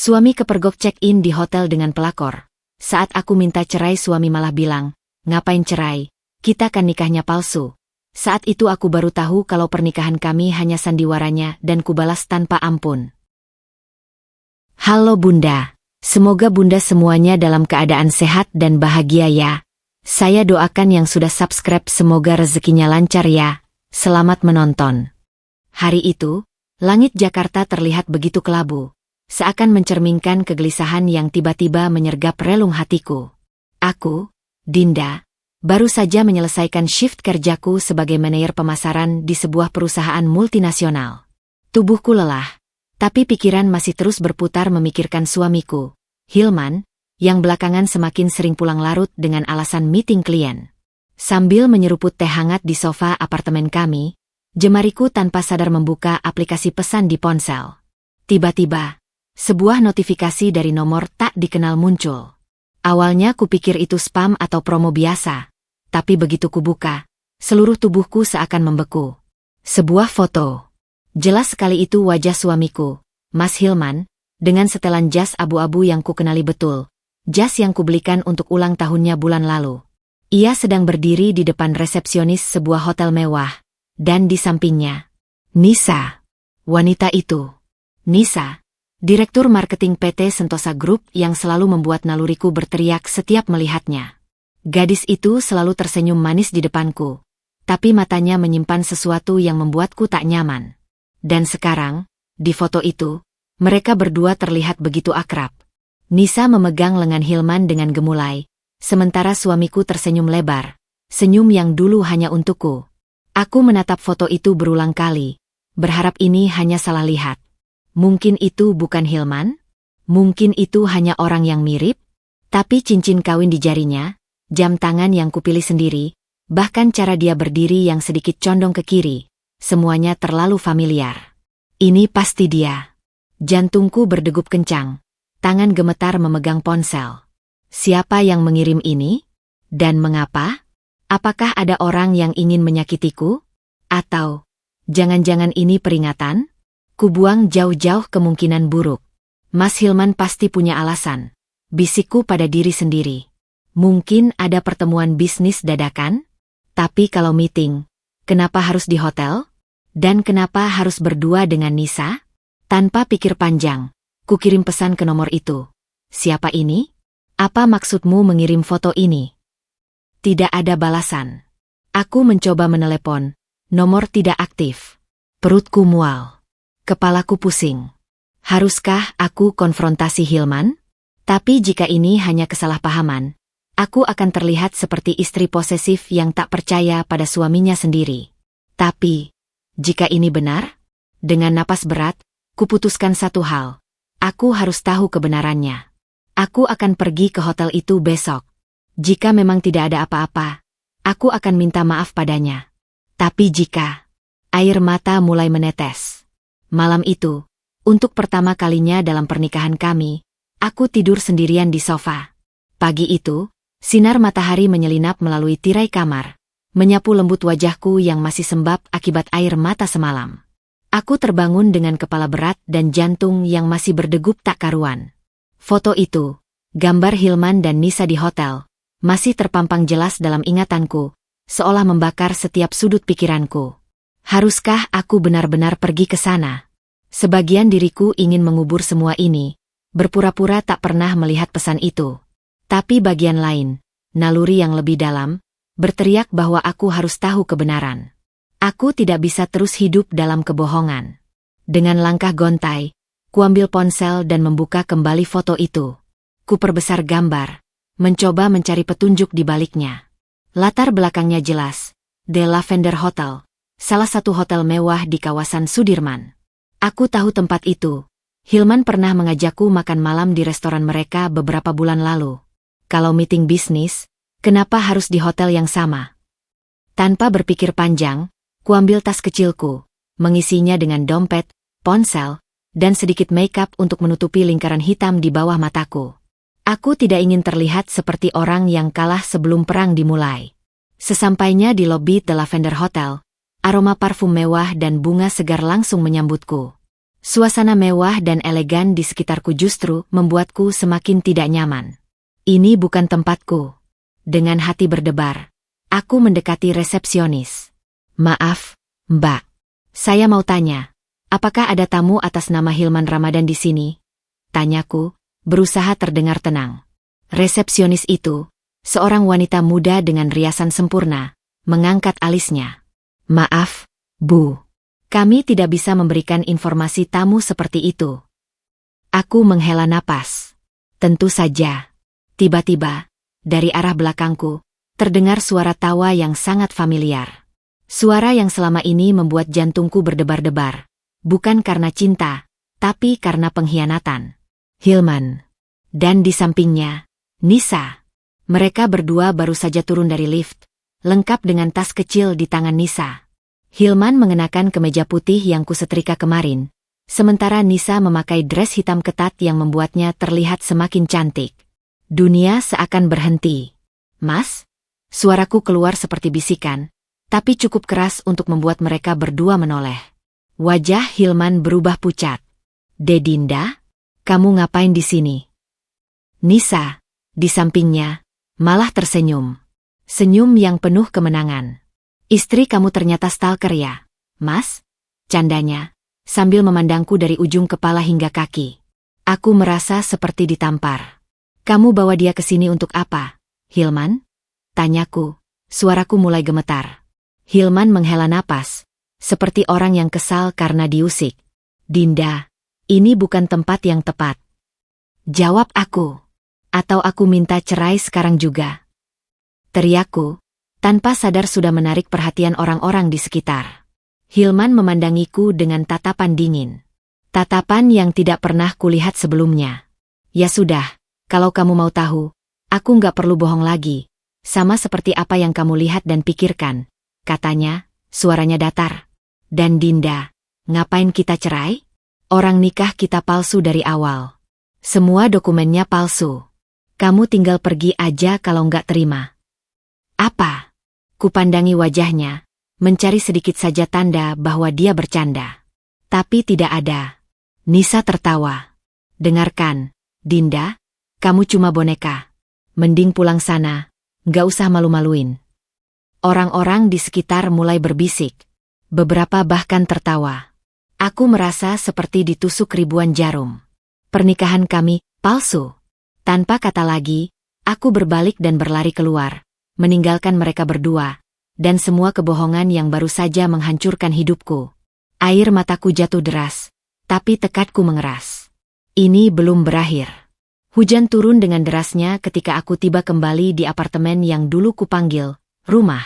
Suami kepergok check-in di hotel dengan pelakor. Saat aku minta cerai suami malah bilang, ngapain cerai, kita kan nikahnya palsu. Saat itu aku baru tahu kalau pernikahan kami hanya sandiwaranya dan kubalas tanpa ampun. Halo Bunda, semoga Bunda semuanya dalam keadaan sehat dan bahagia ya. Saya doakan yang sudah subscribe semoga rezekinya lancar ya. Selamat menonton. Hari itu, langit Jakarta terlihat begitu kelabu. Seakan mencerminkan kegelisahan yang tiba-tiba menyergap relung hatiku. Aku, Dinda, baru saja menyelesaikan shift kerjaku sebagai manajer pemasaran di sebuah perusahaan multinasional. Tubuhku lelah, tapi pikiran masih terus berputar memikirkan suamiku, Hilman, yang belakangan semakin sering pulang larut dengan alasan meeting klien. Sambil menyeruput teh hangat di sofa apartemen kami, jemariku tanpa sadar membuka aplikasi pesan di ponsel. Tiba-tiba, sebuah notifikasi dari nomor tak dikenal muncul. Awalnya kupikir itu spam atau promo biasa, tapi begitu kubuka, seluruh tubuhku seakan membeku. Sebuah foto. Jelas sekali itu wajah suamiku, Mas Hilman, dengan setelan jas abu-abu yang kukenali betul. Jas yang kubelikan untuk ulang tahunnya bulan lalu. Ia sedang berdiri di depan resepsionis sebuah hotel mewah, dan di sampingnya, Nisa. Wanita itu, Nisa, Direktur Marketing PT Sentosa Group yang selalu membuat naluriku berteriak setiap melihatnya. Gadis itu selalu tersenyum manis di depanku, tapi matanya menyimpan sesuatu yang membuatku tak nyaman. Dan sekarang, di foto itu, mereka berdua terlihat begitu akrab. Nisa memegang lengan Hilman dengan gemulai, sementara suamiku tersenyum lebar, senyum yang dulu hanya untukku. Aku menatap foto itu berulang kali, berharap ini hanya salah lihat. Mungkin itu bukan Hilman? Mungkin itu hanya orang yang mirip? Tapi cincin kawin di jarinya, jam tangan yang kupilih sendiri, bahkan cara dia berdiri yang sedikit condong ke kiri, semuanya terlalu familiar. Ini pasti dia. Jantungku berdegup kencang, tangan gemetar memegang ponsel. Siapa yang mengirim ini? Dan mengapa? Apakah ada orang yang ingin menyakitiku? Atau, jangan-jangan ini peringatan? Kubuang jauh-jauh kemungkinan buruk. Mas Hilman pasti punya alasan. Bisikku pada diri sendiri. Mungkin ada pertemuan bisnis dadakan? Tapi kalau meeting, kenapa harus di hotel? Dan kenapa harus berdua dengan Nisa? Tanpa pikir panjang, kukirim pesan ke nomor itu. Siapa ini? Apa maksudmu mengirim foto ini? Tidak ada balasan. Aku mencoba menelepon. Nomor tidak aktif. Perutku mual. Kepalaku pusing. Haruskah aku konfrontasi Hilman? Tapi jika ini hanya kesalahpahaman, aku akan terlihat seperti istri posesif yang tak percaya pada suaminya sendiri. Tapi, jika ini benar, dengan napas berat, kuputuskan satu hal. Aku harus tahu kebenarannya. Aku akan pergi ke hotel itu besok. Jika memang tidak ada apa-apa, aku akan minta maaf padanya. Tapi jika air mata mulai menetes. Malam itu, untuk pertama kalinya dalam pernikahan kami, aku tidur sendirian di sofa. Pagi itu, sinar matahari menyelinap melalui tirai kamar, menyapu lembut wajahku yang masih sembab akibat air mata semalam. Aku terbangun dengan kepala berat dan jantung yang masih berdegup tak karuan. Foto itu, gambar Hilman dan Nisa di hotel, masih terpampang jelas dalam ingatanku, seolah membakar setiap sudut pikiranku. Haruskah aku benar-benar pergi ke sana? Sebagian diriku ingin mengubur semua ini, berpura-pura tak pernah melihat pesan itu. Tapi bagian lain, naluri yang lebih dalam, berteriak bahwa aku harus tahu kebenaran. Aku tidak bisa terus hidup dalam kebohongan. Dengan langkah gontai, kuambil ponsel dan membuka kembali foto itu. Kuperbesar gambar, mencoba mencari petunjuk di baliknya. Latar belakangnya jelas, The Lavender Hotel. Salah satu hotel mewah di kawasan Sudirman. Aku tahu tempat itu. Hilman pernah mengajakku makan malam di restoran mereka beberapa bulan lalu. Kalau meeting bisnis, kenapa harus di hotel yang sama? Tanpa berpikir panjang, kuambil tas kecilku, mengisinya dengan dompet, ponsel, dan sedikit makeup untuk menutupi lingkaran hitam di bawah mataku. Aku tidak ingin terlihat seperti orang yang kalah sebelum perang dimulai. Sesampainya di lobi The Lavender Hotel, aroma parfum mewah dan bunga segar langsung menyambutku. Suasana mewah dan elegan di sekitarku justru membuatku semakin tidak nyaman. Ini bukan tempatku. Dengan hati berdebar, aku mendekati resepsionis. Maaf, Mbak. Saya mau tanya, apakah ada tamu atas nama Hilman Ramadan di sini? Tanyaku, berusaha terdengar tenang. Resepsionis itu, seorang wanita muda dengan riasan sempurna, mengangkat alisnya. Maaf, Bu. Kami tidak bisa memberikan informasi tamu seperti itu. Aku menghela napas. Tentu saja. Tiba-tiba, dari arah belakangku, terdengar suara tawa yang sangat familiar. Suara yang selama ini membuat jantungku berdebar-debar. Bukan karena cinta, tapi karena pengkhianatan. Hilman. Dan di sampingnya, Nisa. Mereka berdua baru saja turun dari lift, lengkap dengan tas kecil di tangan Nisa. Hilman mengenakan kemeja putih yang kusetrika kemarin, sementara Nisa memakai dress hitam ketat yang membuatnya terlihat semakin cantik. Dunia seakan berhenti. Mas? Suaraku keluar seperti bisikan, tapi cukup keras untuk membuat mereka berdua menoleh. Wajah Hilman berubah pucat. Dedinda, kamu ngapain di sini? Nisa, di sampingnya, malah tersenyum. Senyum yang penuh kemenangan. Istri kamu ternyata stalker ya, Mas? Candanya, sambil memandangku dari ujung kepala hingga kaki. Aku merasa seperti ditampar. Kamu bawa dia ke sini untuk apa, Hilman? Tanyaku, suaraku mulai gemetar. Hilman menghela napas, seperti orang yang kesal karena diusik. Dinda, ini bukan tempat yang tepat. Jawab aku. Atau aku minta cerai sekarang juga. Teriakku, tanpa sadar sudah menarik perhatian orang-orang di sekitar. Hilman memandangiku dengan tatapan dingin. Tatapan yang tidak pernah kulihat sebelumnya. Ya sudah, kalau kamu mau tahu, aku nggak perlu bohong lagi. Sama seperti apa yang kamu lihat dan pikirkan, katanya, suaranya datar. Dan Dinda, ngapain kita cerai? Orang nikah kita palsu dari awal. Semua dokumennya palsu. Kamu tinggal pergi aja kalau nggak terima. Apa? Kupandangi wajahnya, mencari sedikit saja tanda bahwa dia bercanda. Tapi tidak ada. Nisa tertawa. Dengarkan, Dinda, kamu cuma boneka. Mending pulang sana, nggak usah malu-maluin. Orang-orang di sekitar mulai berbisik. Beberapa bahkan tertawa. Aku merasa seperti ditusuk ribuan jarum. Pernikahan kami palsu. Tanpa kata lagi, aku berbalik dan berlari keluar, meninggalkan mereka berdua, dan semua kebohongan yang baru saja menghancurkan hidupku. Air mataku jatuh deras, tapi tekadku mengeras. Ini belum berakhir. Hujan turun dengan derasnya ketika aku tiba kembali di apartemen yang dulu kupanggil rumah.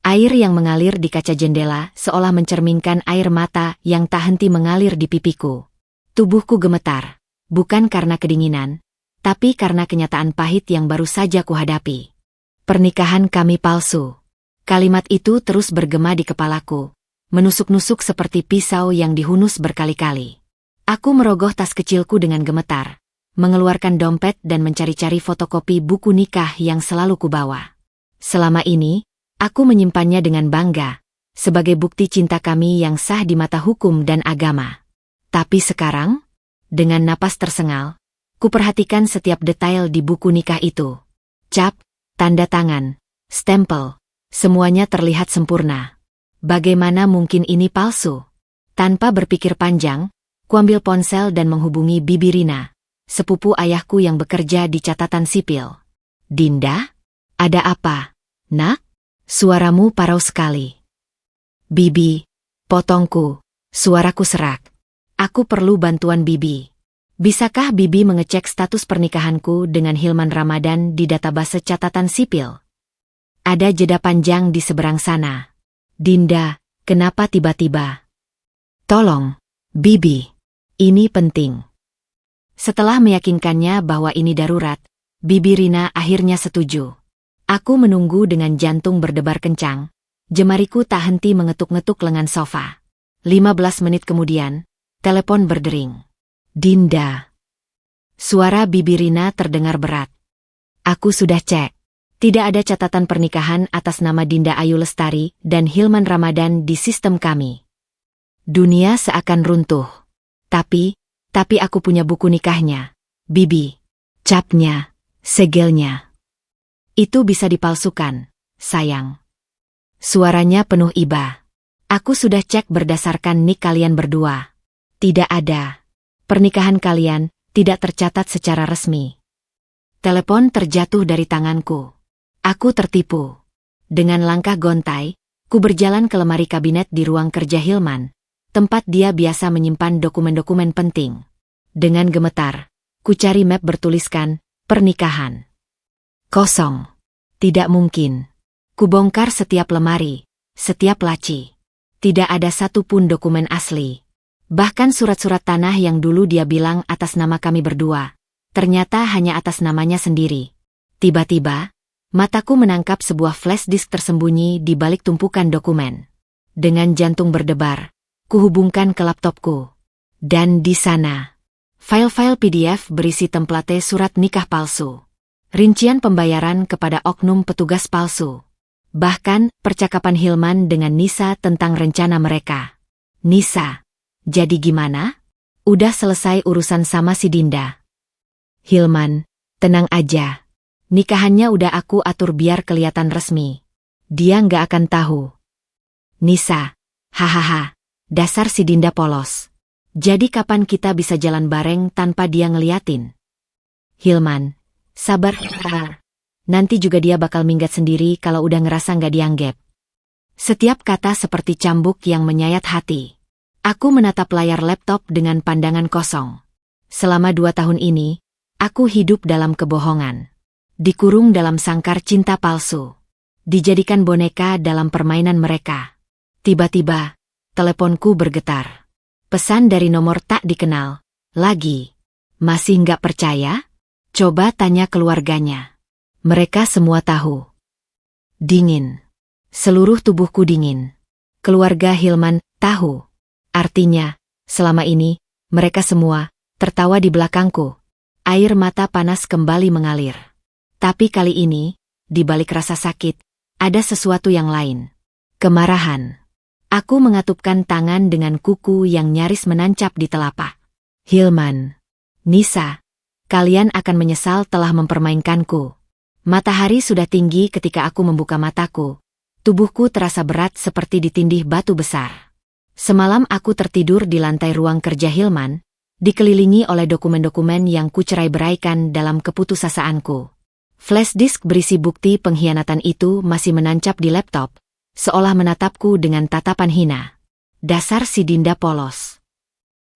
Air yang mengalir di kaca jendela seolah mencerminkan air mata yang tak henti mengalir di pipiku. Tubuhku gemetar, bukan karena kedinginan, tapi karena kenyataan pahit yang baru saja kuhadapi. Pernikahan kami palsu. Kalimat itu terus bergema di kepalaku, menusuk-nusuk seperti pisau yang dihunus berkali-kali. Aku merogoh tas kecilku dengan gemetar, mengeluarkan dompet dan mencari-cari fotokopi buku nikah yang selalu kubawa. Selama ini, aku menyimpannya dengan bangga, sebagai bukti cinta kami yang sah di mata hukum dan agama. Tapi sekarang, dengan napas tersengal, kuperhatikan setiap detail di buku nikah itu. Cap, tanda tangan, stempel, semuanya terlihat sempurna. Bagaimana mungkin ini palsu? Tanpa berpikir panjang, kuambil ponsel dan menghubungi Bibi Rina, sepupu ayahku yang bekerja di catatan sipil. Dinda? Ada apa? Nak? Suaramu parau sekali. Bibi, potongku, suaraku serak. Aku perlu bantuan Bibi. Bisakah Bibi mengecek status pernikahanku dengan Hilman Ramadan di database catatan sipil? Ada jeda panjang di seberang sana. Dinda, kenapa tiba-tiba? Tolong, Bibi. Ini penting. Setelah meyakinkannya bahwa ini darurat, Bibi Rina akhirnya setuju. Aku menunggu dengan jantung berdebar kencang. Jemariku tak henti mengetuk-ngetuk lengan sofa. 15 menit kemudian, telepon berdering. Dinda. Suara Bibi Rina terdengar berat. Aku sudah cek. Tidak ada catatan pernikahan atas nama Dinda Ayu Lestari dan Hilman Ramadan di sistem kami. Dunia seakan runtuh. Tapi aku punya buku nikahnya. Bibi. Capnya. Segelnya. Itu bisa dipalsukan, sayang. Suaranya penuh iba. Aku sudah cek berdasarkan nik kalian berdua. Tidak ada. Pernikahan kalian tidak tercatat secara resmi. Telepon terjatuh dari tanganku. Aku tertipu. Dengan langkah gontai, ku berjalan ke lemari kabinet di ruang kerja Hilman, tempat dia biasa menyimpan dokumen-dokumen penting. Dengan gemetar, ku cari map bertuliskan, pernikahan. Kosong. Tidak mungkin. Ku bongkar setiap lemari, setiap laci. Tidak ada satupun dokumen asli. Bahkan surat-surat tanah yang dulu dia bilang atas nama kami berdua, ternyata hanya atas namanya sendiri. Tiba-tiba, mataku menangkap sebuah flash disk tersembunyi di balik tumpukan dokumen. Dengan jantung berdebar, kuhubungkan ke laptopku. Dan di sana, file-file PDF berisi template surat nikah palsu. Rincian pembayaran kepada oknum petugas palsu. Bahkan, percakapan Hilman dengan Nisa tentang rencana mereka. Nisa, jadi gimana? Udah selesai urusan sama si Dinda. Hilman, tenang aja. Nikahannya udah aku atur biar kelihatan resmi. Dia nggak akan tahu. Nisa, hahaha, dasar si Dinda polos. Jadi kapan kita bisa jalan bareng tanpa dia ngeliatin? Hilman, sabar. Nanti juga dia bakal minggat sendiri kalau udah ngerasa nggak dianggap. Setiap kata seperti cambuk yang menyayat hati. Aku menatap layar laptop dengan pandangan kosong. Selama 2 tahun ini, aku hidup dalam kebohongan. Dikurung dalam sangkar cinta palsu. Dijadikan boneka dalam permainan mereka. Tiba-tiba, teleponku bergetar. Pesan dari nomor tak dikenal. Lagi. Masih nggak percaya? Coba tanya keluarganya. Mereka semua tahu. Dingin. Seluruh tubuhku dingin. Keluarga Hilman tahu. Artinya, selama ini, mereka semua tertawa di belakangku. Air mata panas kembali mengalir. Tapi kali ini, di balik rasa sakit, ada sesuatu yang lain. Kemarahan. Aku mengatupkan tangan dengan kuku yang nyaris menancap di telapak. Hilman. Nisa. Kalian akan menyesal telah mempermainkanku. Matahari sudah tinggi ketika aku membuka mataku. Tubuhku terasa berat seperti ditindih batu besar. Semalam aku tertidur di lantai ruang kerja Hilman, dikelilingi oleh dokumen-dokumen yang kucerai-beraikan dalam keputusasaanku. Flash disk berisi bukti pengkhianatan itu masih menancap di laptop, seolah menatapku dengan tatapan hina. Dasar si Dinda polos.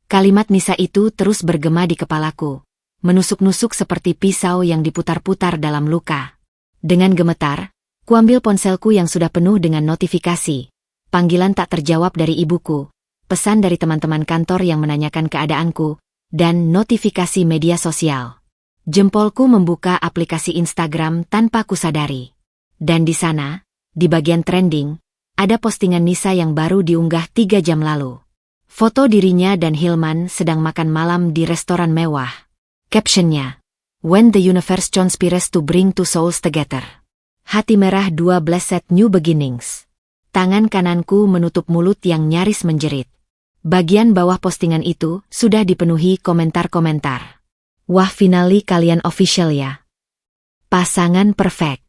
Kalimat Nisa itu terus bergema di kepalaku, menusuk-nusuk seperti pisau yang diputar-putar dalam luka. Dengan gemetar, kuambil ponselku yang sudah penuh dengan notifikasi, panggilan tak terjawab dari ibuku, pesan dari teman-teman kantor yang menanyakan keadaanku, dan notifikasi media sosial. Jempolku membuka aplikasi Instagram tanpa kusadari. Dan di sana, di bagian trending, ada postingan Nisa yang baru diunggah 3 jam lalu. Foto dirinya dan Hilman sedang makan malam di restoran mewah. Captionnya, "When the universe conspires to bring two souls together." Hati merah 12 set new beginnings. Tangan kananku menutup mulut yang nyaris menjerit. Bagian bawah postingan itu sudah dipenuhi komentar-komentar. Wah, finally kalian official ya. Pasangan perfect.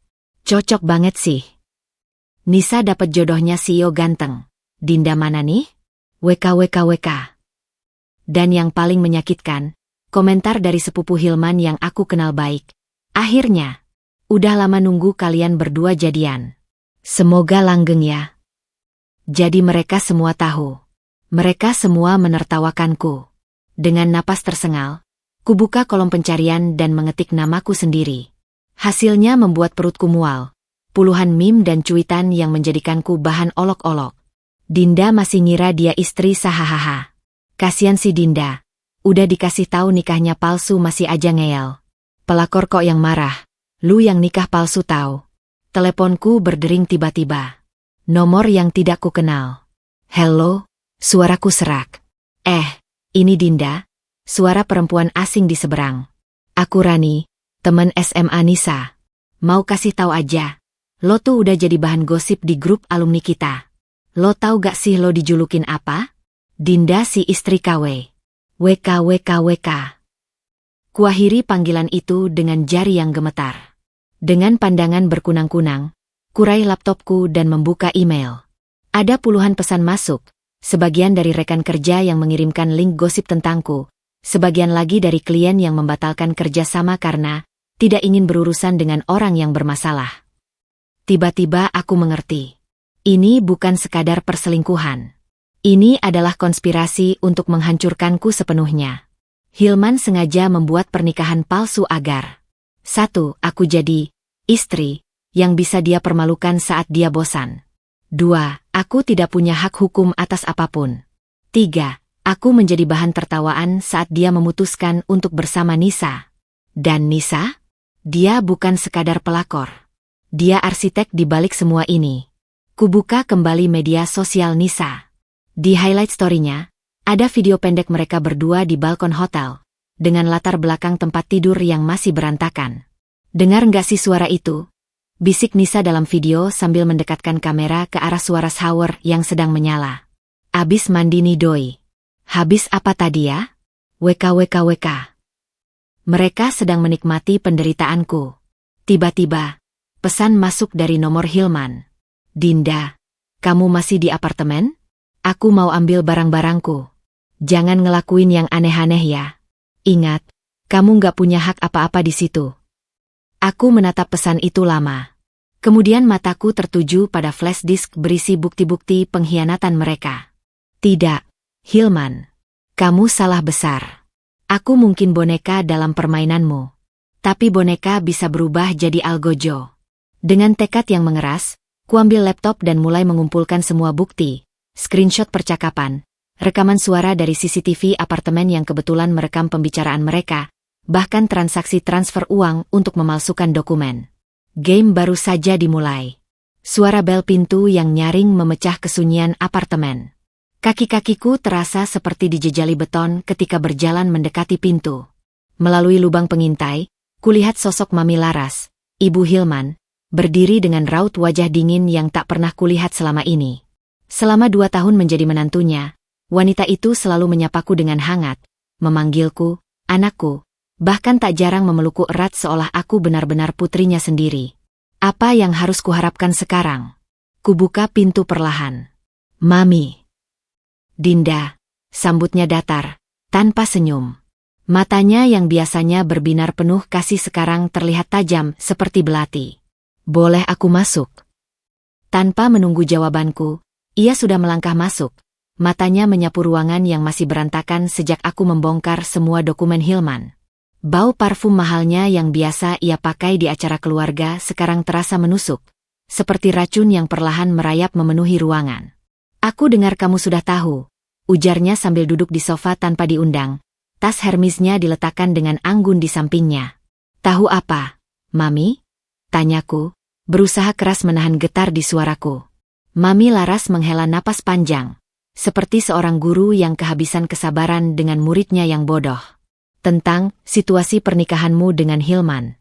Cocok banget sih. Nisa dapat jodohnya CEO ganteng. Dinda mana nih? WKWKWK. Dan yang paling menyakitkan, komentar dari sepupu Hilman yang aku kenal baik. Akhirnya, udah lama nunggu kalian berdua jadian. Semoga langgeng ya. Jadi mereka semua tahu. Mereka semua menertawakanku. Dengan napas tersengal, kubuka kolom pencarian dan mengetik namaku sendiri. Hasilnya membuat perutku mual. Puluhan meme dan cuitan yang menjadikanku bahan olok-olok. Dinda masih ngira dia istri sahahaha. Kasian si Dinda. Udah dikasih tahu nikahnya palsu masih aja ngeyel. Pelakor kok yang marah. Lu yang nikah palsu tahu. Teleponku berdering tiba-tiba. Nomor yang tidak kukenal. Hello, suaraku serak. Ini Dinda. Suara perempuan asing di seberang. Aku Rani, teman SMA Nisa. Mau kasih tahu aja. Lo tuh udah jadi bahan gosip di grup alumni kita. Lo tahu gak sih lo dijulukin apa? Dinda si istri KW. WK. Kuakhiri panggilan itu dengan jari yang gemetar. Dengan pandangan berkunang-kunang, kurai laptopku dan membuka email. Ada puluhan pesan masuk, sebagian dari rekan kerja yang mengirimkan link gosip tentangku, sebagian lagi dari klien yang membatalkan kerjasama karena tidak ingin berurusan dengan orang yang bermasalah. Tiba-tiba aku mengerti. Ini bukan sekadar perselingkuhan. Ini adalah konspirasi untuk menghancurkanku sepenuhnya. Hilman sengaja membuat pernikahan palsu agar 1. Aku jadi istri yang bisa dia permalukan saat dia bosan. 2. Aku tidak punya hak hukum atas apapun. 3. Aku menjadi bahan tertawaan saat dia memutuskan untuk bersama Nisa. Dan Nisa? Dia bukan sekadar pelakor. Dia arsitek di balik semua ini. Kubuka kembali media sosial Nisa. Di highlight story-nya, ada video pendek mereka berdua di balkon hotel, dengan latar belakang tempat tidur yang masih berantakan. Dengar nggak sih suara itu? Bisik Nisa dalam video sambil mendekatkan kamera ke arah suara shower yang sedang menyala. Abis mandi nih doi. Habis apa tadi ya? WK. Mereka sedang menikmati penderitaanku. Tiba-tiba, pesan masuk dari nomor Hilman. Dinda, kamu masih di apartemen? Aku mau ambil barang-barangku. Jangan ngelakuin yang aneh-aneh ya. Ingat, kamu nggak punya hak apa-apa di situ. Aku menatap pesan itu lama. Kemudian mataku tertuju pada flash disk berisi bukti-bukti pengkhianatan mereka. Tidak, Hilman. Kamu salah besar. Aku mungkin boneka dalam permainanmu. Tapi boneka bisa berubah jadi algojo. Dengan tekad yang mengeras, kuambil laptop dan mulai mengumpulkan semua bukti. Screenshot percakapan, rekaman suara dari CCTV apartemen yang kebetulan merekam pembicaraan mereka, bahkan transaksi transfer uang untuk memalsukan dokumen. Game baru saja dimulai. Suara bel pintu yang nyaring memecah kesunyian apartemen. Kaki-kakiku terasa seperti dijejali beton ketika berjalan mendekati pintu. Melalui lubang pengintai, kulihat sosok Mami Laras, Ibu Hilman, berdiri dengan raut wajah dingin yang tak pernah kulihat selama ini. Selama 2 tahun menjadi menantunya, wanita itu selalu menyapaku dengan hangat, memanggilku, anakku, bahkan tak jarang memelukku erat seolah aku benar-benar putrinya sendiri. Apa yang harus kuharapkan sekarang? Kubuka pintu perlahan. Mami. Dinda, sambutnya datar, tanpa senyum. Matanya yang biasanya berbinar penuh kasih sekarang terlihat tajam seperti belati. Boleh aku masuk? Tanpa menunggu jawabanku, ia sudah melangkah masuk. Matanya menyapu ruangan yang masih berantakan sejak aku membongkar semua dokumen Hilman. Bau parfum mahalnya yang biasa ia pakai di acara keluarga sekarang terasa menusuk, seperti racun yang perlahan merayap memenuhi ruangan. Aku dengar kamu sudah tahu, ujarnya sambil duduk di sofa tanpa diundang. Tas Hermesnya diletakkan dengan anggun di sampingnya. Tahu apa, Mami? Tanyaku, berusaha keras menahan getar di suaraku. Mami Laras menghela napas panjang, seperti seorang guru yang kehabisan kesabaran dengan muridnya yang bodoh. Tentang situasi pernikahanmu dengan Hilman.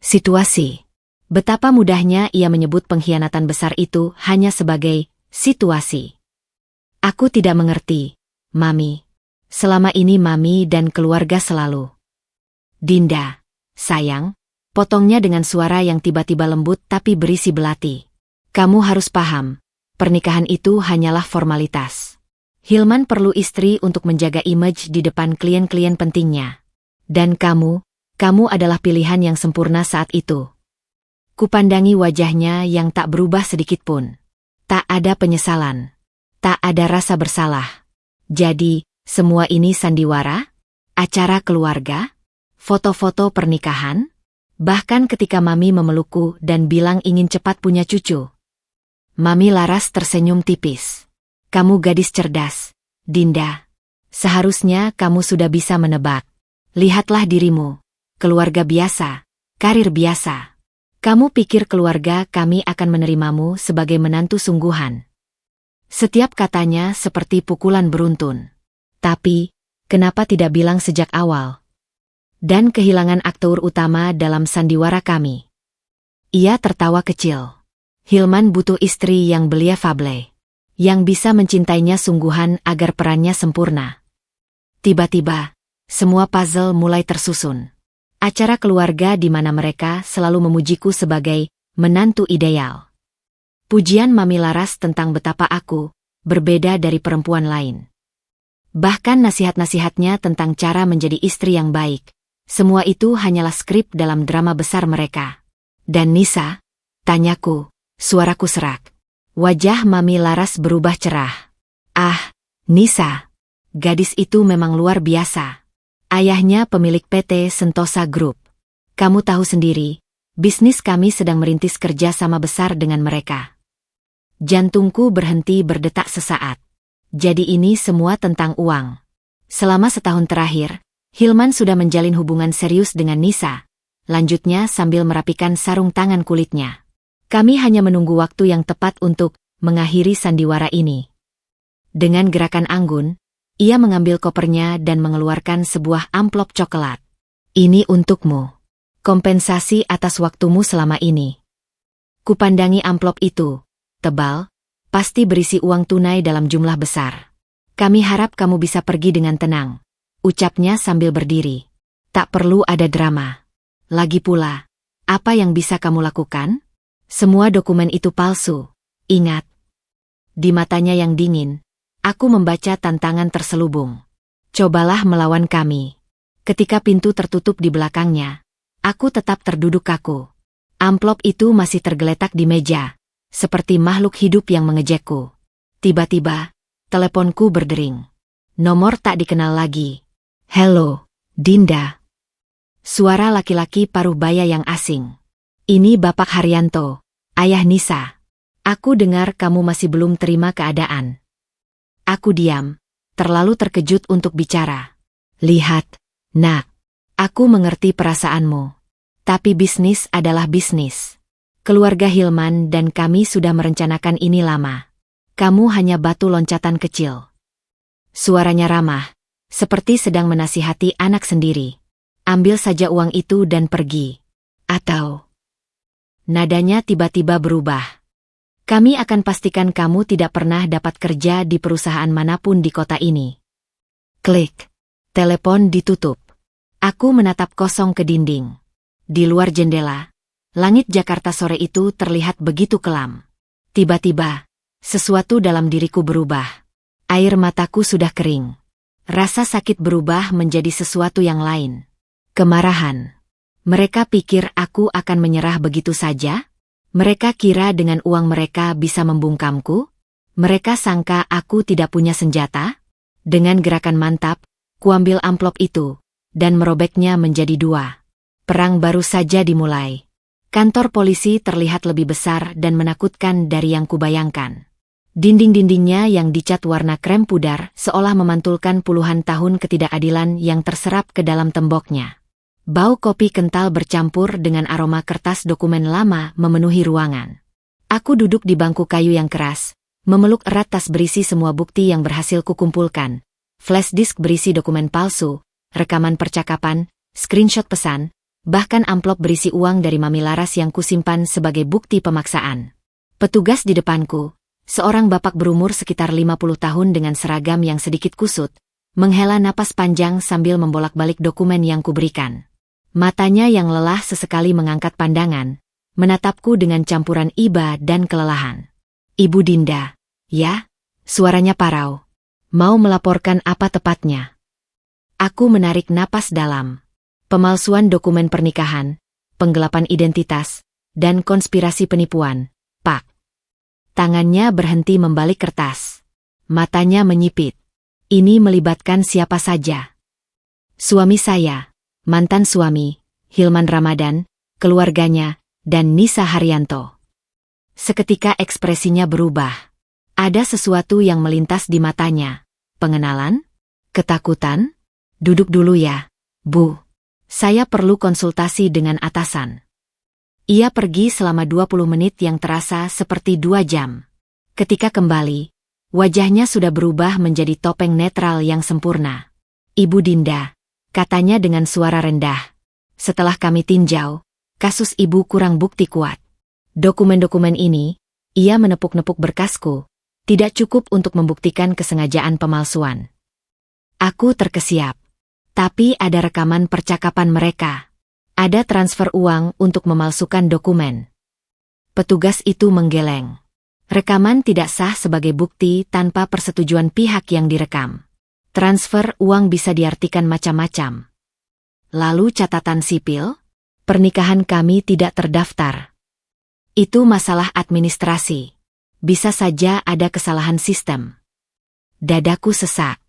Situasi. Betapa mudahnya ia menyebut pengkhianatan besar itu hanya sebagai situasi. Aku tidak mengerti, Mami. Selama ini Mami dan keluarga selalu. Dinda, sayang, potongnya dengan suara yang tiba-tiba lembut tapi berisi belati. Kamu harus paham, pernikahan itu hanyalah formalitas. Hilman perlu istri untuk menjaga image di depan klien-klien pentingnya. Dan kamu adalah pilihan yang sempurna saat itu. Kupandangi wajahnya yang tak berubah sedikitpun. Tak ada penyesalan. Tak ada rasa bersalah. Jadi, semua ini sandiwara? Acara keluarga? Foto-foto pernikahan? Bahkan ketika Mami memelukku dan bilang ingin cepat punya cucu. Mami Laras tersenyum tipis. Kamu gadis cerdas, Dinda. Seharusnya kamu sudah bisa menebak. Lihatlah dirimu. Keluarga biasa, karir biasa. Kamu pikir keluarga kami akan menerimamu sebagai menantu sungguhan. Setiap katanya seperti pukulan beruntun. Tapi, kenapa tidak bilang sejak awal? Dan kehilangan aktor utama dalam sandiwara kami. Ia tertawa kecil. Hilman butuh istri yang belia fable. Yang bisa mencintainya sungguhan agar perannya sempurna. Tiba-tiba, semua puzzle mulai tersusun. Acara keluarga di mana mereka selalu memujiku sebagai menantu ideal. Pujian Mami Laras tentang betapa aku berbeda dari perempuan lain. Bahkan nasihat-nasihatnya tentang cara menjadi istri yang baik. Semua itu hanyalah skrip dalam drama besar mereka. Dan Nisa? Tanyaku, suaraku serak. Wajah Mami Laras berubah cerah. Ah, Nisa. Gadis itu memang luar biasa. Ayahnya pemilik PT Sentosa Group. Kamu tahu sendiri, bisnis kami sedang merintis kerja sama besar dengan mereka. Jantungku berhenti berdetak sesaat. Jadi ini semua tentang uang. Selama setahun terakhir, Hilman sudah menjalin hubungan serius dengan Nisa. Lanjutnya sambil merapikan sarung tangan kulitnya. Kami hanya menunggu waktu yang tepat untuk mengakhiri sandiwara ini. Dengan gerakan anggun, ia mengambil kopernya dan mengeluarkan sebuah amplop coklat. Ini untukmu. Kompensasi atas waktumu selama ini. Kupandangi amplop itu. Tebal, pasti berisi uang tunai dalam jumlah besar. Kami harap kamu bisa pergi dengan tenang. Ucapnya sambil berdiri. Tak perlu ada drama. Lagi pula, apa yang bisa kamu lakukan? Semua dokumen itu palsu. Ingat. Di matanya yang dingin, aku membaca tantangan terselubung. Cobalah melawan kami. Ketika pintu tertutup di belakangnya, aku tetap terduduk kaku. Amplop itu masih tergeletak di meja, seperti makhluk hidup yang mengejekku. Tiba-tiba, teleponku berdering. Nomor tak dikenal lagi. Halo, Dinda. Suara laki-laki paruh baya yang asing. Ini Bapak Haryanto, ayah Nisa. Aku dengar kamu masih belum terima keadaan. Aku diam, terlalu terkejut untuk bicara. Lihat, nak, aku mengerti perasaanmu. Tapi bisnis adalah bisnis. Keluarga Hilman dan kami sudah merencanakan ini lama. Kamu hanya batu loncatan kecil. Suaranya ramah, seperti sedang menasihati anak sendiri. Ambil saja uang itu dan pergi. Atau... Nadanya tiba-tiba berubah. Kami akan pastikan kamu tidak pernah dapat kerja di perusahaan manapun di kota ini. Klik. Telepon ditutup. Aku menatap kosong ke dinding. Di luar jendela, langit Jakarta sore itu terlihat begitu kelam. Tiba-tiba, sesuatu dalam diriku berubah. Air mataku sudah kering. Rasa sakit berubah menjadi sesuatu yang lain. Kemarahan. Mereka pikir aku akan menyerah begitu saja? Mereka kira dengan uang mereka bisa membungkamku? Mereka sangka aku tidak punya senjata? Dengan gerakan mantap, kuambil amplop itu, dan merobeknya menjadi dua. Perang baru saja dimulai. Kantor polisi terlihat lebih besar dan menakutkan dari yang kubayangkan. Dinding-dindingnya yang dicat warna krem pudar seolah memantulkan puluhan tahun ketidakadilan yang terserap ke dalam temboknya. Bau kopi kental bercampur dengan aroma kertas dokumen lama memenuhi ruangan. Aku duduk di bangku kayu yang keras, memeluk erat tas berisi semua bukti yang berhasil kukumpulkan. Flash disk berisi dokumen palsu, rekaman percakapan, screenshot pesan, bahkan amplop berisi uang dari Mami Laras yang kusimpan sebagai bukti pemaksaan. Petugas di depanku, seorang bapak berumur sekitar 50 tahun dengan seragam yang sedikit kusut, menghela napas panjang sambil membolak-balik dokumen yang kuberikan. Matanya yang lelah sesekali mengangkat pandangan, menatapku dengan campuran iba dan kelelahan. Ibu Dinda, ya? Suaranya parau. Mau melaporkan apa tepatnya? Aku menarik napas dalam. Pemalsuan dokumen pernikahan, penggelapan identitas, dan konspirasi penipuan, Pak. Tangannya berhenti membalik kertas. Matanya menyipit. Ini melibatkan siapa saja? Suami saya. Mantan suami, Hilman Ramadan, keluarganya, dan Nisa Haryanto. Seketika ekspresinya berubah. Ada sesuatu yang melintas di matanya. Pengenalan? Ketakutan? Duduk dulu ya, Bu. Saya perlu konsultasi dengan atasan. Ia pergi selama 20 menit yang terasa seperti 2 jam. Ketika kembali, wajahnya sudah berubah menjadi topeng netral yang sempurna. Ibu Dinda, katanya dengan suara rendah. Setelah kami tinjau, kasus ibu kurang bukti kuat. Dokumen-dokumen ini, ia menepuk-nepuk berkasku, tidak cukup untuk membuktikan kesengajaan pemalsuan. Aku terkesiap. Tapi ada rekaman percakapan mereka. Ada transfer uang untuk memalsukan dokumen. Petugas itu menggeleng. Rekaman tidak sah sebagai bukti tanpa persetujuan pihak yang direkam. Transfer uang bisa diartikan macam-macam. Lalu catatan sipil? Pernikahan kami tidak terdaftar. Itu masalah administrasi. Bisa saja ada kesalahan sistem. Dadaku sesak.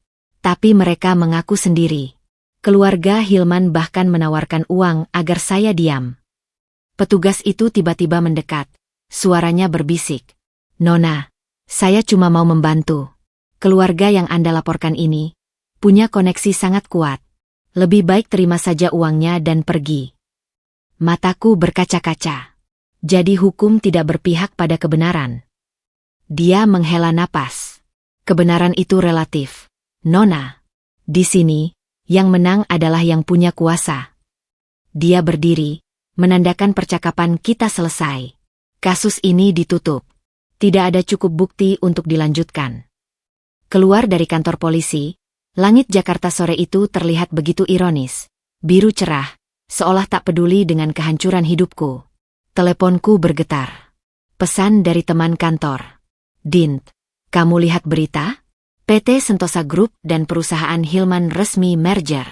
Tapi mereka mengaku sendiri. Keluarga Hilman bahkan menawarkan uang agar saya diam. Petugas itu tiba-tiba mendekat. Suaranya berbisik. Nona, saya cuma mau membantu. Keluarga yang Anda laporkan ini punya koneksi sangat kuat. Lebih baik terima saja uangnya dan pergi. Mataku berkaca-kaca. Jadi hukum tidak berpihak pada kebenaran. Dia menghela napas. Kebenaran itu relatif. Nona, di sini, yang menang adalah yang punya kuasa. Dia berdiri, menandakan percakapan kita selesai. Kasus ini ditutup. Tidak ada cukup bukti untuk dilanjutkan. Keluar dari kantor polisi, langit Jakarta sore itu terlihat begitu ironis. Biru cerah, seolah tak peduli dengan kehancuran hidupku. Teleponku bergetar. Pesan dari teman kantor. Dint, kamu lihat berita? PT Sentosa Group dan perusahaan Hilman resmi merger.